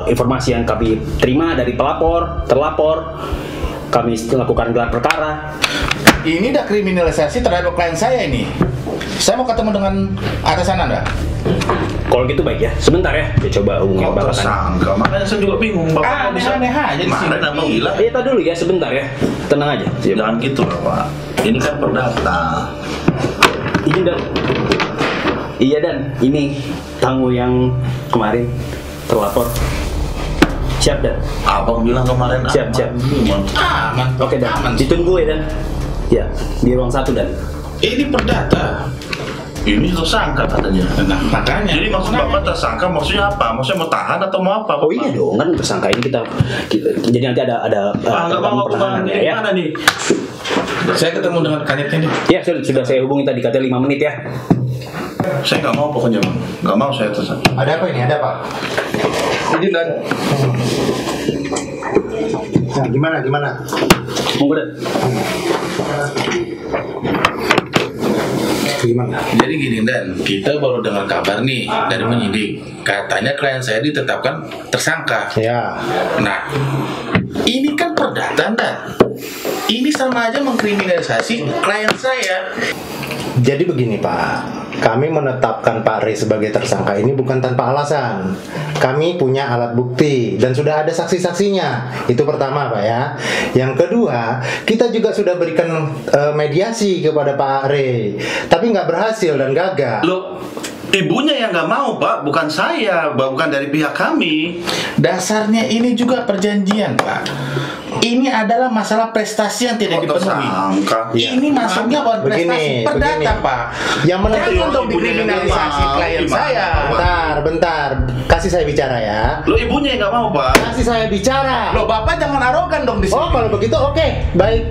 informasi yang kami terima dari pelapor, terlapor. Kami lakukan gelar perkara. Ini udah kriminalisasi terhadap klien saya ini. Saya mau ketemu dengan atasan Anda. Kalau gitu baik ya, sebentar ya. Saya coba hubungi Bapak. Tersangka, makanya saya juga bingung. Bapak aneh aja di sini. Mana gila? Iya, tadi dulu ya, sebentar ya. Tenang aja. Siap. Jangan gitu loh, Pak. Ini kan perdata. Izin Dan. Iya Dan, ini tamu yang kemarin terlapor. Siap Dan. Abang bilang kemarin siap. Aman. Oke Dan. Aman. Ditunggu ya Dan. Ya, di ruang 1 Dan. Ini perdata. Ini tersangka katanya. Nah, makanya. Jadi maksud Bapak tersangka maksudnya apa? Maksudnya mau tahan atau mau apa? Oh iya dong, kan tersangka ini kita jadi nanti ada penahanan ya. Mana nih? Saya ketemu dengan kanitnya nih. Ya, sudah saya hubungi tadi katanya 5 menit ya. Saya nggak mau pokoknya, Bang. Nggak mau saya tersangka. Ada apa ini? Ada apa? Ini dan. Nah, gimana? Monggo Dan. Gimana? Jadi gini Dan, kita baru dengar kabar nih dari penyidik, katanya klien saya ditetapkan tersangka. Ya. Nah, ini kan perdata Dan. Ini sama aja mengkriminalisasi klien saya. Jadi begini Pak, kami menetapkan Pak Ray sebagai tersangka ini bukan tanpa alasan. Kami punya alat bukti dan sudah ada saksi-saksinya. Itu pertama Pak ya. Yang kedua, kita juga sudah berikan mediasi kepada Pak Ray, tapi nggak berhasil dan gagal. Loh, ibunya yang nggak mau Pak, bukan saya, bukan dari pihak kami. Dasarnya ini juga perjanjian Pak. Ini adalah masalah prestasi yang tidak dipenuhi. Ini masuknya bukan prestasi perdata Pak. Yang menentukan untuk dikriminalisasi klien saya. Bentar. Kasih saya bicara ya. Lo ibunya yang nggak mau Pak. Kasih saya bicara. Lo Bapak jangan arogan dong di sini. Oh kalau begitu oke. Baik.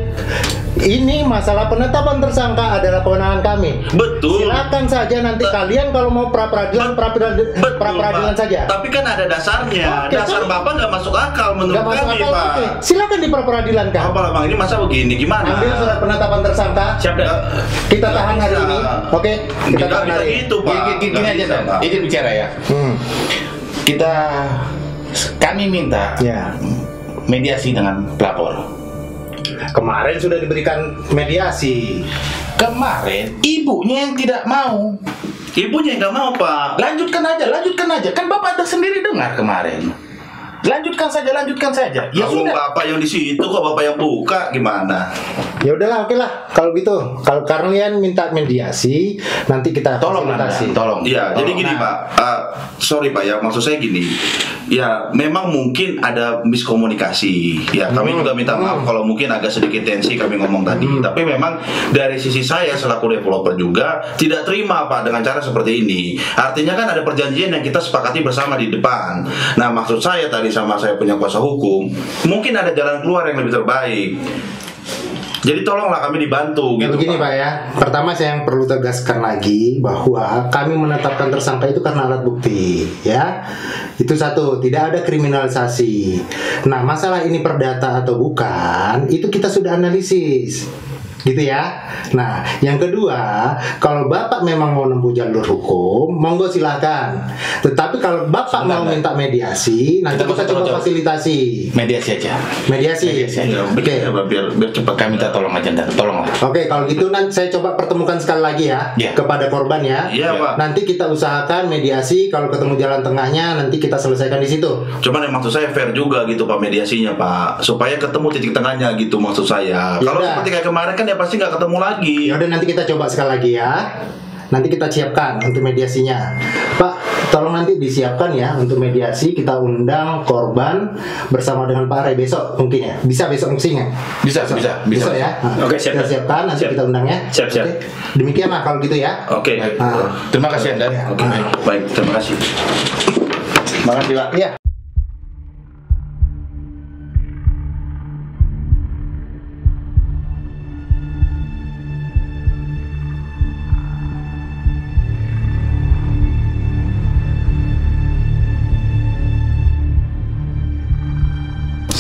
Ini masalah penetapan tersangka adalah kewenangan kami. Betul. Silakan saja nanti kalian kalau mau pra-peradilan saja. Tapi kan ada dasarnya. Dasar Bapak nggak masuk akal menurut kami Pak. Oke. Silakan di pra-peradilan kan. Apa Bang, ini masa begini gimana? Ambil surat penetapan tersangka. Siap Dan. Kita tahan hari ini. Oke. Kita tahan hari ini. Gitu Pak. Gini aja Dan. Izin bicara ya. Kami minta mediasi dengan pelapor. Kemarin sudah diberikan mediasi. Kemarin ibunya yang tidak mau. Ibunya yang nggak mau Pak. Lanjutkan aja. Kan Bapak ada sendiri dengar kemarin. Lanjutkan saja. Ya Kalau sudah. Bapak yang di situ kok Bapak yang buka gimana? Ya udahlah, oke lah. Kalau gitu, kalau kalian minta mediasi, nanti kita tolong fasilitasi. tolong. Iya, jadi gini Pak, sorry Pak ya, maksud saya gini. Ya, memang mungkin ada miskomunikasi. Ya, kami juga minta maaf kalau mungkin agak sedikit tensi kami ngomong tadi. Tapi memang dari sisi saya selaku developer juga tidak terima Pak dengan cara seperti ini. Artinya kan ada perjanjian yang kita sepakati bersama di depan. Nah, maksud saya tadi sama saya punya kuasa hukum, mungkin ada jalan keluar yang lebih terbaik. Jadi tolonglah kami dibantu gitu. Begini Pak ya, pertama saya yang perlu tegaskan lagi bahwa kami menetapkan tersangka itu karena alat bukti, ya. Itu satu, tidak ada kriminalisasi. Nah, masalah ini perdata atau bukan, itu kita sudah analisis. Gitu ya. Nah, yang kedua, kalau Bapak memang mau nempuh jalur hukum, monggo silakan. Tetapi kalau Bapak mau minta mediasi, nanti kita coba fasilitasi. Mediasi aja. Mediasi. Oke. Biar cepat kami minta tolong aja, tolonglah. Oke, kalau gitu nanti saya coba pertemukan sekali lagi ya kepada korban ya. Iya, Pak. Nanti kita usahakan mediasi, kalau ketemu jalan tengahnya nanti kita selesaikan di situ. Cuman yang maksud saya fair juga gitu Pak mediasinya Pak, supaya ketemu titik tengahnya gitu maksud saya. Kalau seperti kayak kemarin kan ya pasti nggak ketemu lagi. Ya udah nanti kita coba sekali lagi ya. Nanti kita siapkan untuk mediasinya. Pak, tolong nanti disiapkan ya untuk mediasi. Kita undang korban bersama dengan Pak Ray besok mungkin ya. Bisa besok mungkin ya? Bisa. Besok ya. Oke, siap. Kita siapkan nanti kita undang ya. Siap. Oke. Demikian lah kalau gitu ya. Oke. Terima kasih Anda. Oke. Baik, terima kasih. Terima kasih Pak. Iya.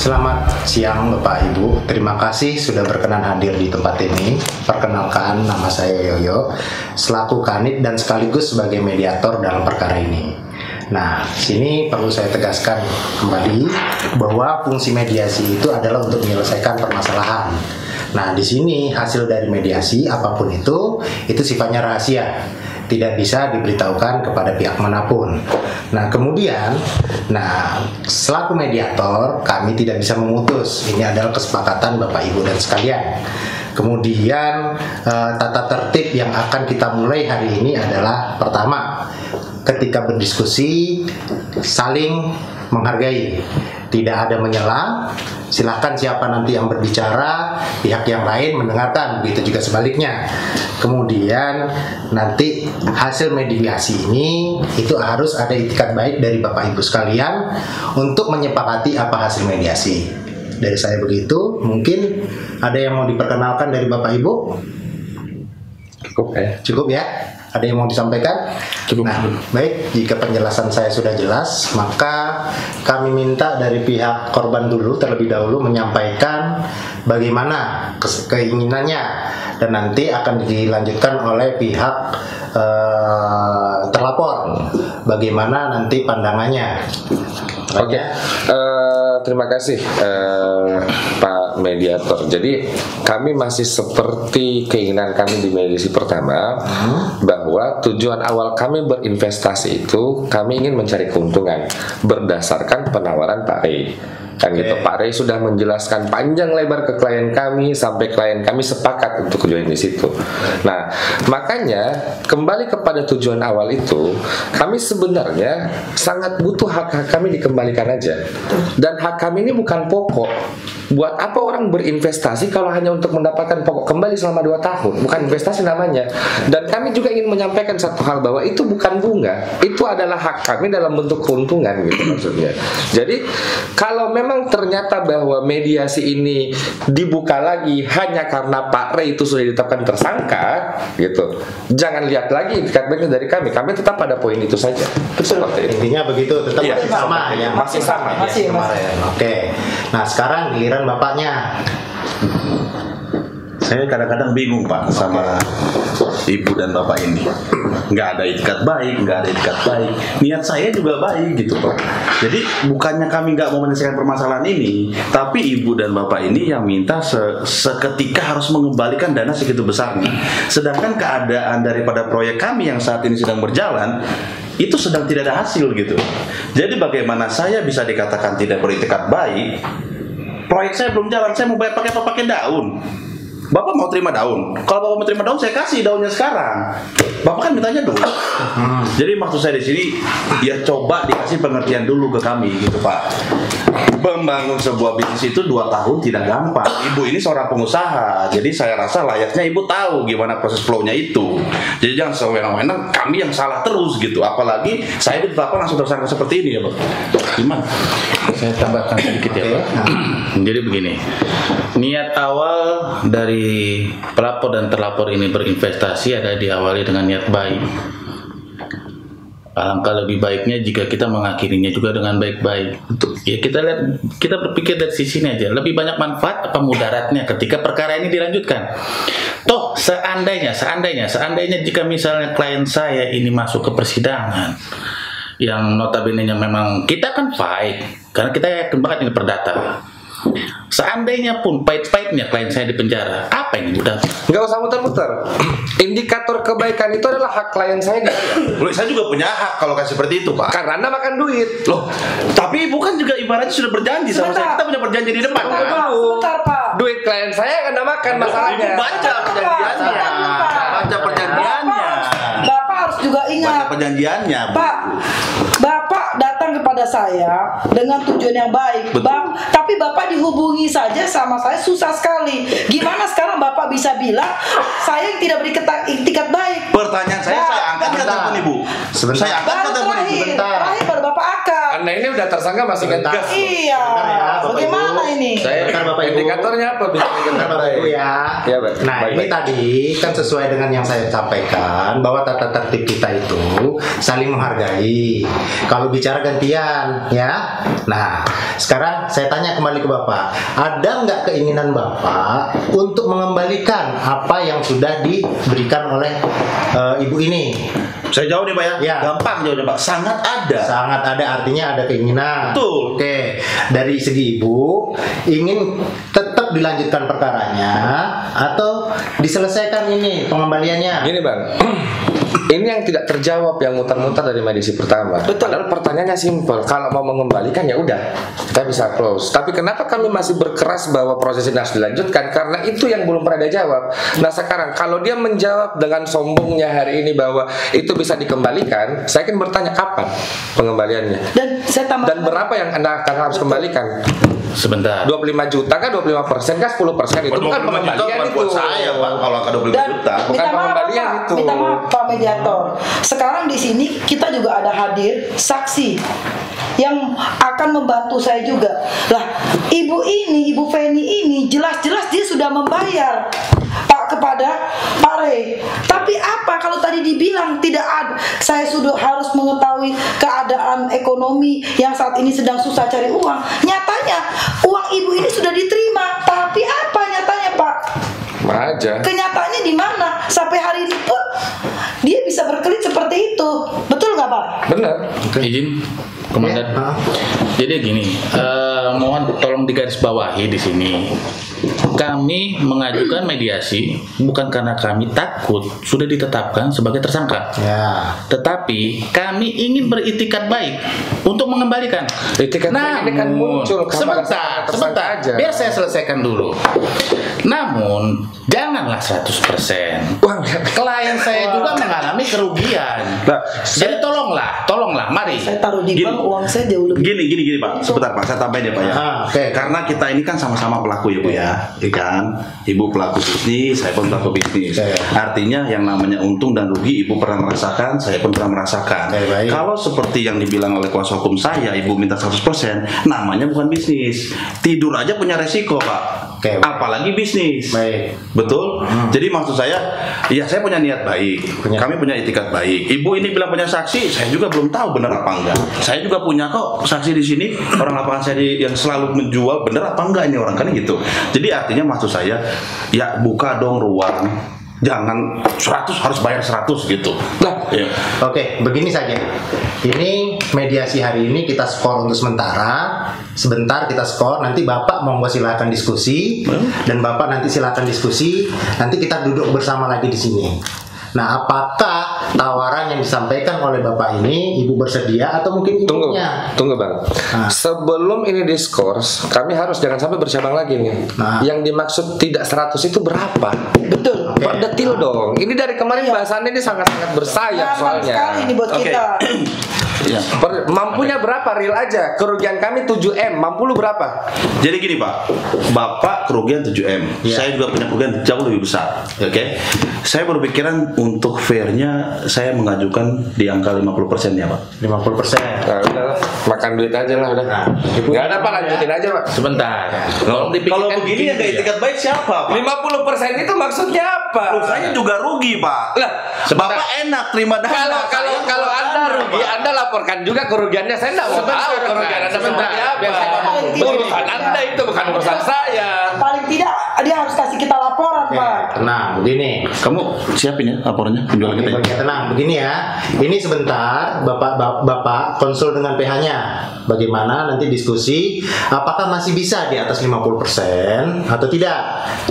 Selamat siang Bapak Ibu, terima kasih sudah berkenan hadir di tempat ini. Perkenalkan, nama saya Yoyo, selaku kanit dan sekaligus sebagai mediator dalam perkara ini. Nah, sini perlu saya tegaskan kembali bahwa fungsi mediasi itu adalah untuk menyelesaikan permasalahan. Nah, di sini hasil dari mediasi apapun itu sifatnya rahasia, tidak bisa diberitahukan kepada pihak manapun. Nah, kemudian, selaku mediator kami tidak bisa memutus. Ini adalah kesepakatan Bapak Ibu dan sekalian. Kemudian tata tertib yang akan kita mulai hari ini adalah pertama, ketika berdiskusi saling menghargai, tidak ada menyela. Silahkan siapa nanti yang berbicara, pihak yang lain mendengarkan, begitu juga sebaliknya. Kemudian nanti hasil mediasi ini itu harus ada itikat baik dari Bapak Ibu sekalian untuk menyepakati apa hasil mediasi. Dari saya begitu, mungkin ada yang mau diperkenalkan dari Bapak Ibu? Cukup ya? Ada yang mau disampaikan? Nah, baik, jika penjelasan saya sudah jelas, maka kami minta dari pihak korban dulu terlebih dahulu menyampaikan bagaimana keinginannya, dan nanti akan dilanjutkan oleh pihak terlapor bagaimana nanti pandangannya. Oke, terima kasih Pak Mediator. Jadi kami masih seperti keinginan kami di mediasi pertama, bahwa tujuan awal kami berinvestasi itu kami ingin mencari keuntungan berdasarkan penawaran Pak Ray. Kan gitu, Pak Ray sudah menjelaskan panjang lebar ke klien kami sampai klien kami sepakat untuk join di situ. Nah, makanya kembali kepada tujuan awal itu, kami sebenarnya sangat butuh hak-hak kami dikembalikan aja. Dan hak kami ini bukan pokok. Buat apa orang berinvestasi kalau hanya untuk mendapatkan pokok kembali selama 2 tahun? Bukan investasi namanya. Dan kami juga ingin menyampaikan satu hal, bahwa itu bukan bunga, itu adalah hak kami dalam bentuk keuntungan gitu maksudnya. Jadi kalau memang ternyata bahwa mediasi ini dibuka lagi hanya karena Pak Ray itu sudah ditetapkan tersangka gitu, jangan lihat lagi itikat baiknya dari kami. Kami tetap pada poin itu saja. Intinya begitu, tetap masih sama ya. Masih sama ya, kemarin. Oke. Nah, sekarang giliran Bapaknya. Saya kadang-kadang bingung Pak sama Ibu dan Bapak ini. Nggak ada itikat baik. Niat saya juga baik gitu Pak. Jadi bukannya kami nggak mau menyelesaikan permasalahan ini, tapi Ibu dan Bapak ini yang minta seketika harus mengembalikan dana segitu besarnya. Sedangkan keadaan daripada proyek kami yang saat ini sedang berjalan itu sedang tidak ada hasil gitu. Jadi bagaimana saya bisa dikatakan tidak beritikat baik? Proyek saya belum jalan, saya mau bayar pakai apa? Pakai daun. Bapak mau terima daun. Kalau Bapak mau terima daun, saya kasih daunnya sekarang. Bapak kan mintanya dulu. Jadi maksud saya di sini, ya coba dikasih pengertian dulu ke kami gitu Pak. Membangun sebuah bisnis itu 2 tahun tidak gampang. Ibu ini seorang pengusaha, jadi saya rasa layaknya ibu tahu gimana proses flow-nya itu. Jadi jangan sewenang-wenang kami yang salah terus gitu. Apalagi saya ditetapkan langsung tersangka seperti ini ya Pak. Gimana? Saya tambahkan sedikit ya Pak. Jadi begini, niat awal dari pelapor dan terlapor ini berinvestasi ada diawali dengan niat baik. Alangkah lebih baiknya jika kita mengakhirinya juga dengan baik-baik. Ya kita lihat, kita berpikir dari sisi ini aja. Lebih banyak manfaat apa mudaratnya ketika perkara ini dilanjutkan. Toh seandainya jika misalnya klien saya ini masuk ke persidangan yang notabene-nya memang kita kan fight karena kita yakin banget ini perdata. Seandainya pun pahit-pahitnya klien saya di penjara, apa yang udah? Nggak usah muter-muter. Indikator kebaikan itu adalah hak klien saya. Loh, saya juga punya hak kalau kasih seperti itu Pak. Karena Anda makan duit. Loh, tapi ibu kan juga ibaratnya sudah berjanji sama saya. Kita punya perjanjian di depan kan? Sebentar Pak. Duit klien saya Anda makan masalahnya. Ibu baca perjanjiannya. Baca perjanjiannya. Bapak harus juga ingat. Baca perjanjiannya. Pak, Bapak datang kepada saya dengan tujuan yang baik. Tapi Bapak dihubungi saja sama saya susah sekali. Gimana sekarang Bapak bisa bilang saya yang tidak beri itikat baik? Pertanyaan saya angkat ke telepon Ibu. Saya angkat ke telepon Ibu. Terakhir baru Bapak angkat. Anda ini udah tersangka masih ngegas. Iya. Bagaimana ini? Saya Bapak indikatornya apa bisa Bapak Ibu ya. Ya, Pak. Nah, ini tadi kan sesuai dengan yang saya sampaikan bahwa tata tertib kita itu saling menghargai. Kalau bicara gantian ya. Nah, sekarang saya tanya kembali ke Bapak, ada nggak keinginan Bapak untuk mengembalikan apa yang sudah diberikan oleh ibu ini? Saya jawab nih Pak ya. Gampang jawabnya Pak. Sangat ada. Sangat ada, artinya ada keinginan. Betul. Oke. Dari segi ibu ingin tetap dilanjutkan perkaranya atau diselesaikan ini pengembaliannya? Gini Bang. Ini yang tidak terjawab yang muter-muter dari medisi pertama. Padahal pertanyaannya simpel. Kalau mau mengembalikan ya udah, kita bisa close. Tapi kenapa kami masih berkeras bahwa proses ini harus dilanjutkan? Karena itu yang belum pernah dijawab. Nah sekarang kalau dia menjawab dengan sombongnya hari ini bahwa itu bisa dikembalikan, saya akan bertanya kapan pengembaliannya? Dan saya tambah. Dan berapa yang Anda akan harus kembalikan? Sebentar. 25 juta kah, 25% kah, 10% itu bukan pengembalian itu. Buat saya Pak, kalau angka 25 juta. Bukan pengembalian itu. Minta maaf Pak Mediator. Sekarang di sini kita juga ada hadir saksi yang akan membantu saya juga. Lah, Ibu Feni ini jelas-jelas dia sudah membayar Pak kepada Pak Rey. Tapi apa kalau tadi dibilang tidak ada? Saya sudah harus mengetahui keadaan ekonomi yang saat ini sedang susah cari uang. Nyatanya uang ibu ini sudah diterima, tapi apa nyatanya Pak? Aja. Kenyataannya di mana? Sampai hari ini pun dia bisa berkelit seperti itu. Betul nggak Pak? Benar. Izin Komandan. Jadi gini, mohon tolong digarisbawahi di sini. Kami mengajukan mediasi bukan karena kami takut sudah ditetapkan sebagai tersangka. Ya. Tetapi kami ingin beritikat baik untuk mengembalikan. Itikat baik ini kan muncul. Sebentar aja. Biar saya selesaikan dulu. Namun janganlah 100%. Klien saya juga mengalami kerugian. Jadi tolonglah, mari. Saya taruh di bank, uang saya jauh lebih. Gini Pak. Sebentar Pak, saya tambahin ya Pak ya. Karena kita ini kan sama-sama pelaku ya Bu ya. Ikan, Ibu pelaku bisnis, saya pun pelaku bisnis. Artinya yang namanya untung dan rugi Ibu pernah merasakan, saya pun pernah merasakan. Kalau seperti yang dibilang oleh kuasa hukum saya, Ibu minta 100%, namanya bukan bisnis. Tidur aja punya resiko Pak. Apalagi bisnis. Betul? Jadi maksud saya, ya saya punya niat baik, kami punya itikat baik. Ibu ini bilang punya saksi, saya juga belum tahu benar apa enggak. Saya juga punya kok saksi di sini, orang lapangan saya yang selalu menjual, benar apa enggak ini orang kan gitu. Jadi artinya maksud saya, ya buka dong ruang. Jangan 100 harus bayar 100 gitu. Oke, begini saja. Ini mediasi hari ini kita skor untuk sementara. Sebentar kita skor. Nanti Bapak monggo silakan diskusi dan Bapak nanti silakan diskusi. Nanti kita duduk bersama lagi di sini. Nah, apakah tawaran yang disampaikan oleh Bapak ini Ibu bersedia atau mungkin ibunya? Tunggu Bang. Sebelum ini diskors, kami harus jangan sampai bercabang lagi nih. Yang dimaksud tidak 100 itu berapa? Betul. Perdetil dong. Ini dari kemarin bahasannya ini sangat-sangat bersayap soalnya. Sekali ini buat kita. Mampunya berapa real aja? Kerugian kami 7M, mampu lu berapa? Jadi gini Pak, Bapak kerugian 7M, saya juga punya kerugian jauh lebih besar. Oke. Saya berpikiran untuk fairnya saya mengajukan di angka 50% ya Pak. 50%. Nah, udah makan duit aja lah udah. Nggak ada Pak, lanjutin aja Pak. Sebentar. Kalau begini yang gak etikat baik siapa Pak? 50% itu maksudnya apa? Saya juga rugi Pak. Lah, Bapak enak terima dana. Kalau Anda rugi, Anda laporkan juga kerugiannya. Saya enggak mau tahu kerugian Anda seperti apa. Urusan Anda itu bukan urusan saya. Paling tidak dia harus kasih kita laporan, Pak. Tenang, begini. Kamu siapin ya laporannya penjualan kita. Tenang, begini ya. Ini sebentar Bapak konsul dengan PH-nya. Bagaimana nanti diskusi apakah masih bisa di atas 50% atau tidak.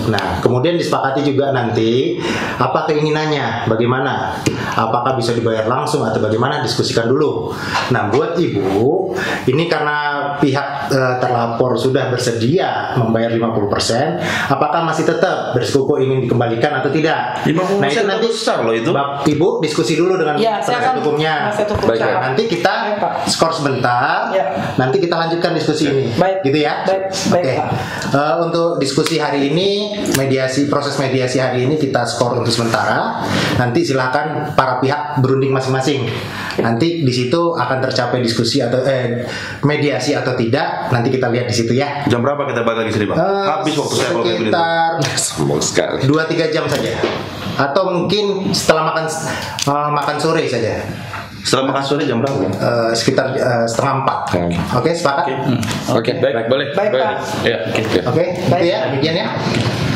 Nah, kemudian disepakati juga nanti apa keinginannya, bagaimana. Apakah bisa dibayar langsung atau bagaimana, diskusikan dulu. Nah, buat Ibu, ini karena pihak terlapor sudah bersedia membayar 50%, apakah masih tetap bersikukuh ingin dikembalikan atau tidak? 50% Nah, itu nanti besar loh itu. Ibu diskusi dulu dengan penasihat hukumnya. Baik, nanti kita skor sebentar. Nanti kita lanjutkan diskusi ini. Gitu ya. Oke. Untuk diskusi hari ini, proses mediasi hari ini kita skor untuk sementara. Nanti silakan para pihak berunding masing-masing. Nanti di situ akan tercapai diskusi atau mediasi atau tidak. Nanti kita lihat di situ ya. Jam berapa kita balik lagi sini Pak? Habis waktu saya kalau kayak sekitar 2-3 jam saja. Atau mungkin setelah makan sore saja. Setelah makan sore jam berapa? Sekitar 3:30. Oke, sepakat? Oke, baik, boleh. Baik, Pak. Ya, Oke, gitu ya, demikian ya.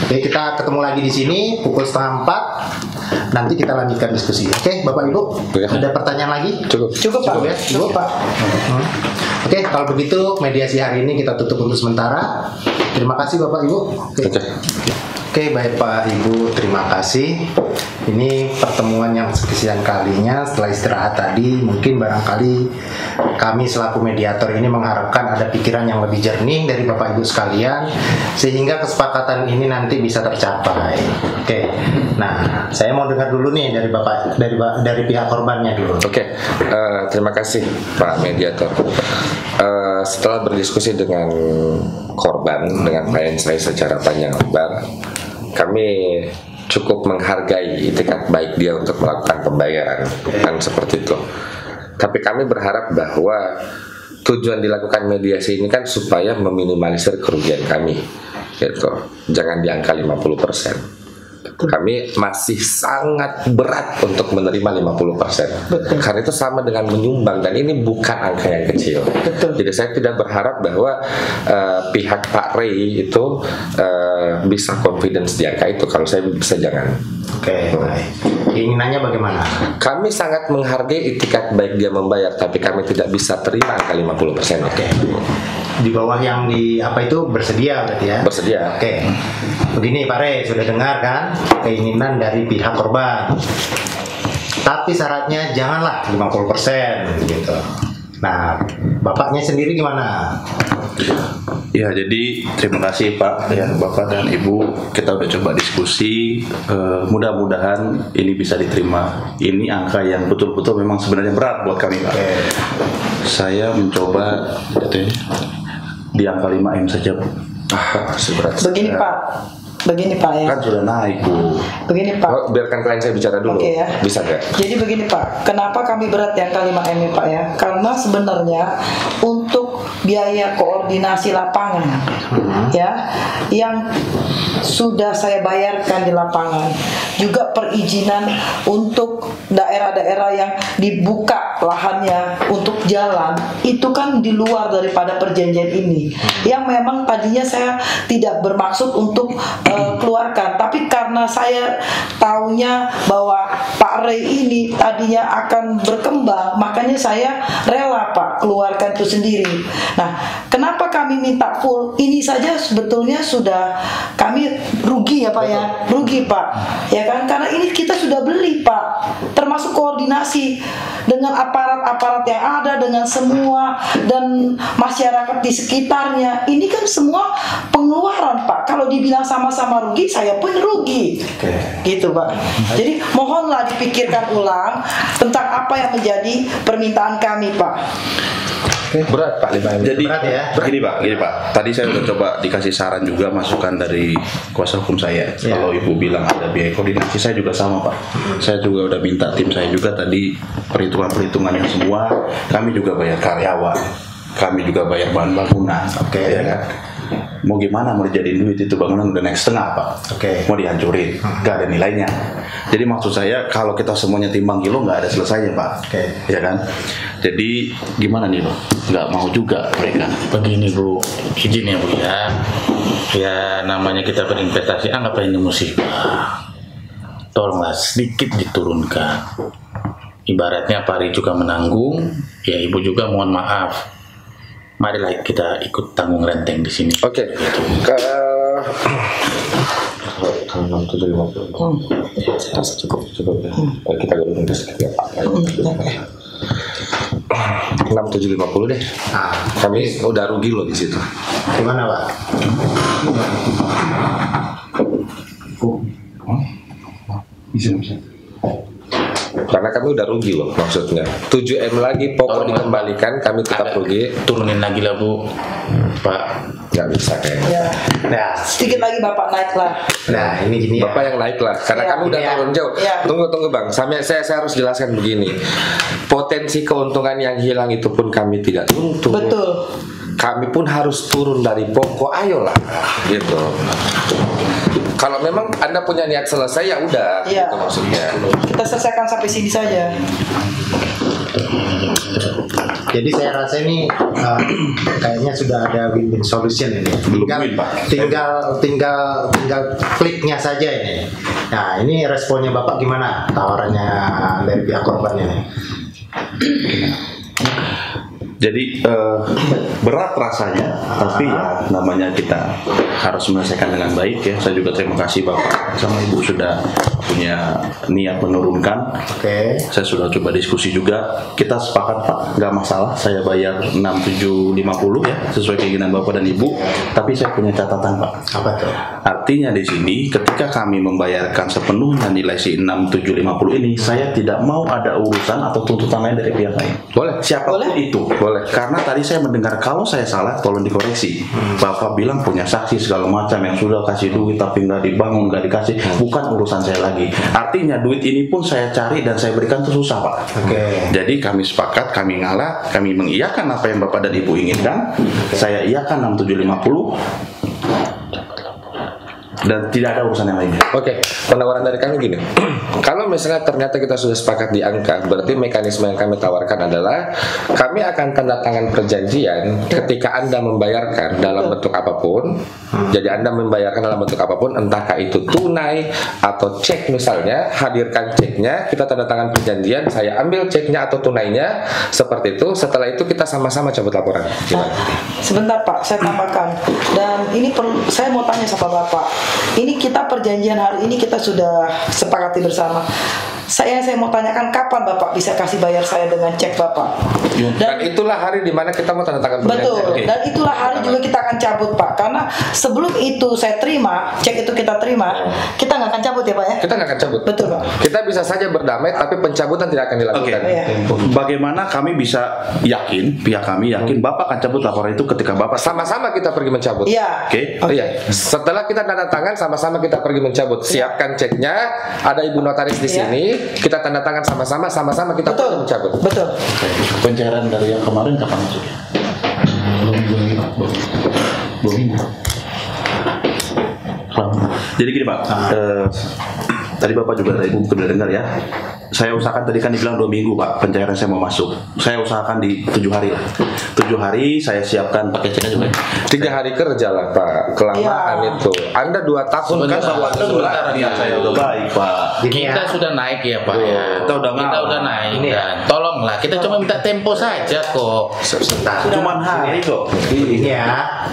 Oke, kita ketemu lagi di sini pukul 3:30. Nanti kita lanjutkan diskusi. Oke, Bapak Ibu, ada pertanyaan lagi? Cukup Pak. Ya? Cukup Pak. Oke, kalau begitu mediasi hari ini kita tutup untuk sementara. Terima kasih Bapak Ibu. Oke, baik Pak Ibu, terima kasih. Ini pertemuan yang sekian kalinya setelah istirahat tadi. Mungkin barangkali kami selaku mediator ini mengharapkan ada pikiran yang lebih jernih dari Bapak Ibu sekalian, sehingga kesepakatan ini nanti bisa tercapai. Oke, nah saya mau dengar dulu nih dari Bapak, dari pihak korbannya dulu. Oke, terima kasih Pak Mediator. Setelah berdiskusi dengan korban, dengan klien saya secara panjang lebar, kami cukup menghargai itikat baik dia untuk melakukan pembayaran, kan seperti itu. Tapi kami berharap bahwa tujuan dilakukan mediasi ini kan supaya meminimalisir kerugian kami, gitu. Jangan di angka 50%. Kami masih sangat berat untuk menerima 50%. Karena itu sama dengan menyumbang, dan ini bukan angka yang kecil. Jadi saya tidak berharap bahwa pihak Pak Ray itu bisa confidence di angka itu. Kalau saya bisa jangan. Oke, baik. Keinginannya bagaimana? Kami sangat menghargai itikat baik dia membayar, tapi kami tidak bisa terima angka 50%. Oke. Di bawah yang bersedia berarti ya? Bersedia. Oke. Begini Pak Ray, sudah dengar kan keinginan dari pihak korban. Tapi syaratnya janganlah 50% gitu. Nah, Bapaknya sendiri gimana? Ya, jadi terima kasih Pak, ya Bapak dan Ibu. Kita udah coba diskusi, mudah-mudahan ini bisa diterima. Ini angka yang betul-betul memang sebenarnya berat buat kami Pak. Saya mencoba di angka 5M saja Bu. Seberat. Begini Pak ya. Kan sudah naik Bu. Begini Pak. Biarkan klien saya bicara dulu. Oke, ya. Bisa nggak? Jadi begini Pak, kenapa kami berat yang kali 5M ini Pak ya? Karena sebenarnya untuk biaya koordinasi lapangan ya, yang sudah saya bayarkan di lapangan, juga perizinan untuk daerah-daerah yang dibuka lahannya untuk jalan, itu kan di luar daripada perjanjian ini, yang memang tadinya saya tidak bermaksud untuk keluarkan, tapi karena saya taunya bahwa Pak Ray ini tadinya akan berkembang, makanya saya rela Pak keluarkan itu sendiri. Nah, kenapa kami kami minta full ini saja sebetulnya sudah kami rugi ya Pak ya, rugi Pak, ya kan, karena ini kita sudah beli Pak, termasuk koordinasi dengan aparat-aparat yang ada dengan semua dan masyarakat di sekitarnya. Ini kan semua pengeluaran Pak. Kalau dibilang sama-sama rugi, saya pun rugi. Gitu Pak. Jadi mohonlah dipikirkan ulang tentang apa yang menjadi permintaan kami Pak. Berat Pak 5 M. Jadi Berat ya. gini Pak. Tadi saya udah coba dikasih saran juga, masukan dari kuasa hukum saya. Kalau Ibu bilang ada biaya koordinasi, saya juga sama Pak. Saya juga udah minta tim saya juga tadi perhitungan-perhitungannya semua. Kami juga bayar karyawan, kami juga bayar bahan bangunan. Ya kan? Mau gimana mau dijadiin duit itu, bangunan udah naik setengah Pak. Mau dihancurin, gak ada nilainya. Jadi maksud saya kalau kita semuanya timbang kilo nggak ada selesainya Pak. Ya kan? Jadi gimana nih Pak? Nggak mau juga mereka. Begini Bu, izin ya Bu ya. Ya namanya kita berinvestasi, anggap ini musibah. Tolonglah sedikit diturunkan. Ibaratnya Pak Ri juga menanggung, ya Ibu juga mohon maaf. Marilah kita ikut tanggung renteng di sini. Oke. Kalau 6750. Saya rasa cukup ya. Kita gabungin sedikit ya Pak. 6750 deh. Kami udah rugi loh di situ. Gimana Pak? Bisa. Karena kami udah rugi loh maksudnya. 7M lagi pokok dikembalikan, kami tetap rugi. Turunin lagi lah Bu. Pak, nggak bisa kayaknya. Ya. Sedikit lagi Bapak naik lah. Nah ini gini Bapak yang naik lah, karena kami udah turun jauh. Tunggu Bang, saya harus jelaskan begini. Potensi keuntungan yang hilang itu pun kami tidak untung. Betul. Kami pun harus turun dari pokok, ayolah, gitu. Kalau memang Anda punya niat selesai ya udah, gitu maksudnya. Kita selesaikan sampai sini saja. Jadi saya rasa ini kayaknya sudah ada win-win solution ini. Tinggal kliknya saja ini. Nah ini responnya Bapak gimana? Tawarannya dari pihak korban ini. Jadi berat rasanya, tapi ya namanya kita harus menyelesaikan dengan baik ya. Saya juga terima kasih Bapak sama Ibu sudah punya niat menurunkan. Saya sudah coba diskusi juga. Kita sepakat Pak, nggak masalah. Saya bayar 6750 ya, sesuai keinginan Bapak dan Ibu. Tapi saya punya catatan Pak. Apa tuh? Artinya di sini ketika kami membayarkan sepenuhnya nilai si 6750 ini, saya tidak mau ada urusan atau tuntutan lain dari pihak lain. Boleh. Siapapun itu. Boleh. Karena tadi saya mendengar kalau saya salah tolong dikoreksi. Bapak bilang punya saksi segala macam yang sudah kasih duit tapi nggak dibangun, nggak dikasih. Bukan urusan saya lagi. Artinya duit ini pun saya cari dan saya berikan itu susah Pak. Jadi kami sepakat, kami ngalah, kami mengiyakan apa yang Bapak dan Ibu inginkan. Saya iyakan 6750. Dan tidak ada urusan yang lainnya. Penawaran dari kami gini. Kalau misalnya ternyata kita sudah sepakat di angka, berarti mekanisme yang kami tawarkan adalah kami akan tanda tangan perjanjian ketika Anda membayarkan dalam bentuk apapun. Jadi Anda membayarkan dalam bentuk apapun, entahkah itu tunai atau cek misalnya, hadirkan ceknya, kita tanda tangan perjanjian, saya ambil ceknya atau tunainya, seperti itu. Setelah itu kita sama-sama cabut laporan. Sebentar Pak, saya tambahkan. Dan ini saya mau tanya sama Bapak. Ini kita perjanjian hari ini kita sudah sepakati bersama. Saya mau tanyakan kapan Bapak bisa kasih bayar saya dengan cek Bapak. Dan itulah hari dimana kita mau tanda tangan perjanjian. Betul. Dan itulah hari juga kita akan cabut Pak. Karena sebelum itu saya terima, cek itu kita terima, kita nggak akan cabut ya Pak ya? Kita nggak akan cabut. Betul Pak. Kita bisa saja berdamai, tapi pencabutan tidak akan dilakukan. Bagaimana kami bisa yakin, pihak kami yakin Bapak akan cabut laporan itu ketika Bapak sama-sama kita pergi mencabut. Iya. Setelah kita tanda tangan, sama-sama kita pergi mencabut. Siapkan ceknya, ada ibu notaris di sini, kita tanda tangan sama-sama kita pergi mencabut. Betul. Pencairan dari yang kemarin kapan masuknya? Belum. Jadi gini Pak, tadi Bapak juga dari Ibu sudah dengar ya. saya usahakan tadi kan dibilang 2 minggu Pak pencairan saya mau masuk. Saya usahakan di 7 hari lah. 7 hari saya siapkan pakai ceknya juga. 3 hari kerja lah Pak, kelamaan itu. Anda 2 tahun kan bawa niat saya udah baik Pak. Kita sudah naik ya Pak ya. Kita udah naik kan. Tolonglah, kita cuma minta tempo saja kok. Cuman hari kok. Ini ya,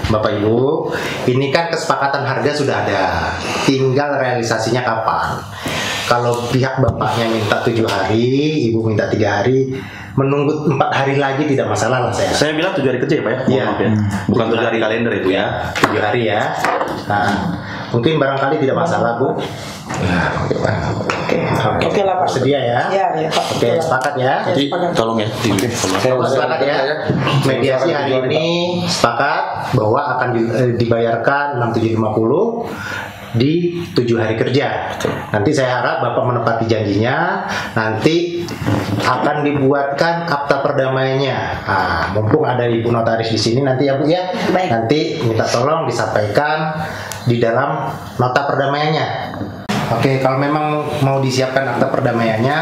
Bapak Ibu, ini kan kesepakatan harga sudah ada. Tinggal realisasinya kapan. Kalau pihak bapaknya minta 7 hari, ibu minta 3 hari, menunggu 4 hari lagi tidak masalah lah saya. Saya bilang 7 hari kerja ya Pak ya? Iya. Maaf ya. Bukan 7 hari kalender itu ya. 7 hari ya. Nah, mungkin barangkali tidak masalah Bu. Oke lah Pak. Sedia ya? Iya Pak. Oke, sepakat ya. Jadi tolong ya. Sepakat ya. Mediasi hari ini sepakat bahwa akan dibayarkan 6.750 di 7 hari kerja. Nanti saya harap Bapak menepati janjinya. Nanti akan dibuatkan akta perdamaiannya. Nah, mumpung ada Ibu notaris di sini nanti ya Bu ya. Nanti minta tolong disampaikan di dalam nota perdamaiannya. Oke, kalau memang mau disiapkan akta perdamaiannya,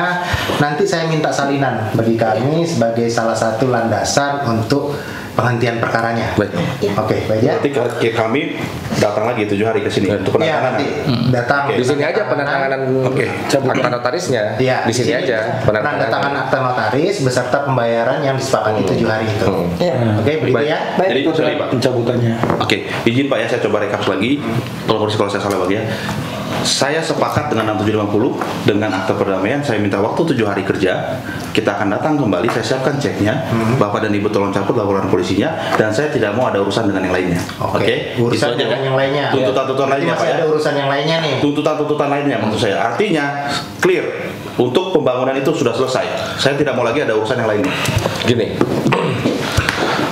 nanti saya minta salinan bagi kami sebagai salah satu landasan untuk penghentian perkaranya. Baik. Oke, baik ya. Berarti kami datang lagi 7 hari ke sini untuk penandatangan. Datang. Di sini aja penandatangan akta notarisnya. Iya, di sini aja penandatangan akta notaris beserta pembayaran yang disepakati 7 hari itu. Oke, begitu ya. Jadi itu Pak pencabutannya. Oke, izin Pak ya saya coba rekap lagi. Tolong koreksi kalau saya salah Pak ya. Saya sepakat dengan 6.750 dengan akta perdamaian. Saya minta waktu 7 hari kerja. Kita akan datang kembali. Saya siapkan ceknya. Bapak dan Ibu tolong cabut laporan polisinya. Dan saya tidak mau ada urusan dengan yang lainnya. Oke. Urusan dengan yang lainnya. Tuntutan-tuntutan lainnya Pak masih ya. ada urusan yang lainnya nih. Tuntutan-tuntutan lainnya maksud saya. Artinya clear. Untuk pembangunan itu sudah selesai. Saya tidak mau lagi ada urusan yang lainnya. Gini.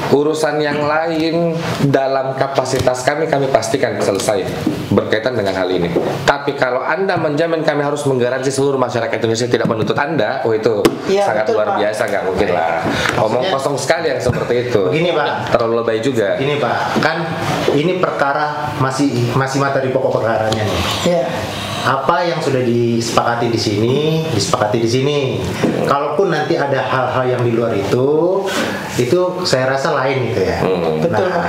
Urusan yang lain dalam kapasitas kami pastikan selesai berkaitan dengan hal ini. Tapi kalau Anda menjamin kami harus menggaransi seluruh masyarakat Indonesia tidak menuntut Anda, itu sangat luar biasa, nggak mungkin lah. Omong kosong sekali yang seperti itu. Begini Pak, terlalu lebay juga. Ini Pak, kan ini perkara masih materi pokok perkaranya nih. Iya. Apa yang sudah disepakati di sini. Kalaupun nanti ada hal-hal yang di luar itu saya rasa lain gitu ya. Betul Pak.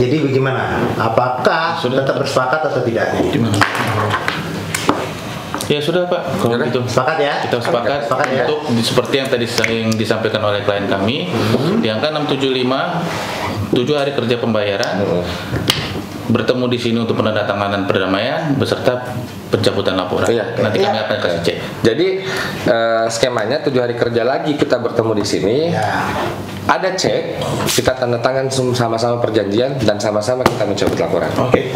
Jadi bagaimana? Apakah sudah tetap bersepakat atau tidaknya? Ya sudah Pak, kalau gitu. Sepakat ya? Kita sepakat ya? untuk seperti yang tadi yang disampaikan oleh klien kami, di angka 675, 7 hari kerja pembayaran. Bertemu di sini untuk penandatanganan perdamaian beserta pencabutan laporan. Nanti kami akan kasih cek. Jadi skemanya 7 hari kerja lagi kita bertemu di sini. Ada cek, kita tanda tangan sama-sama perjanjian dan sama-sama kita mencabut laporan. Oke.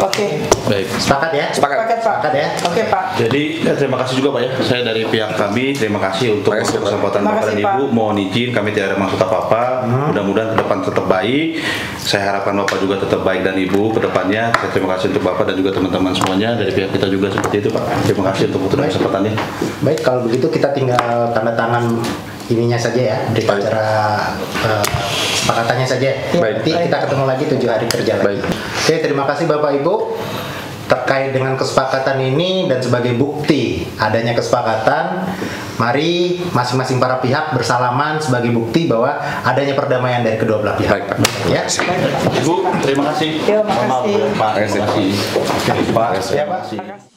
Baik. Sepakat ya? Sepakat ya? Oke Pak. Jadi terima kasih juga Pak ya. Saya dari pihak kami terima kasih untuk kesempatan Bapak dan Ibu. Mohon izin kami tidak ada maksud apa-apa. Mudah-mudahan ke depan tetap baik. Saya harapkan Bapak juga tetap baik dan Ibu ke depannya. Saya terima kasih untuk Bapak dan juga teman-teman semuanya. Dari pihak kita juga seperti itu Pak. Terima kasih untuk kesempatannya. Baik, kalau begitu kita tinggal tanda tangan ininya saja ya, berita acara kesepakatannya saja. Nanti kita ketemu lagi 7 hari kerja lagi. Oke, terima kasih Bapak Ibu terkait dengan kesepakatan ini dan sebagai bukti adanya kesepakatan, mari masing-masing para pihak bersalaman sebagai bukti bahwa adanya perdamaian dari kedua belah pihak. Ya. Ibu, terima kasih. Terima kasih. Pak, terima kasih. Pak, ya Pak.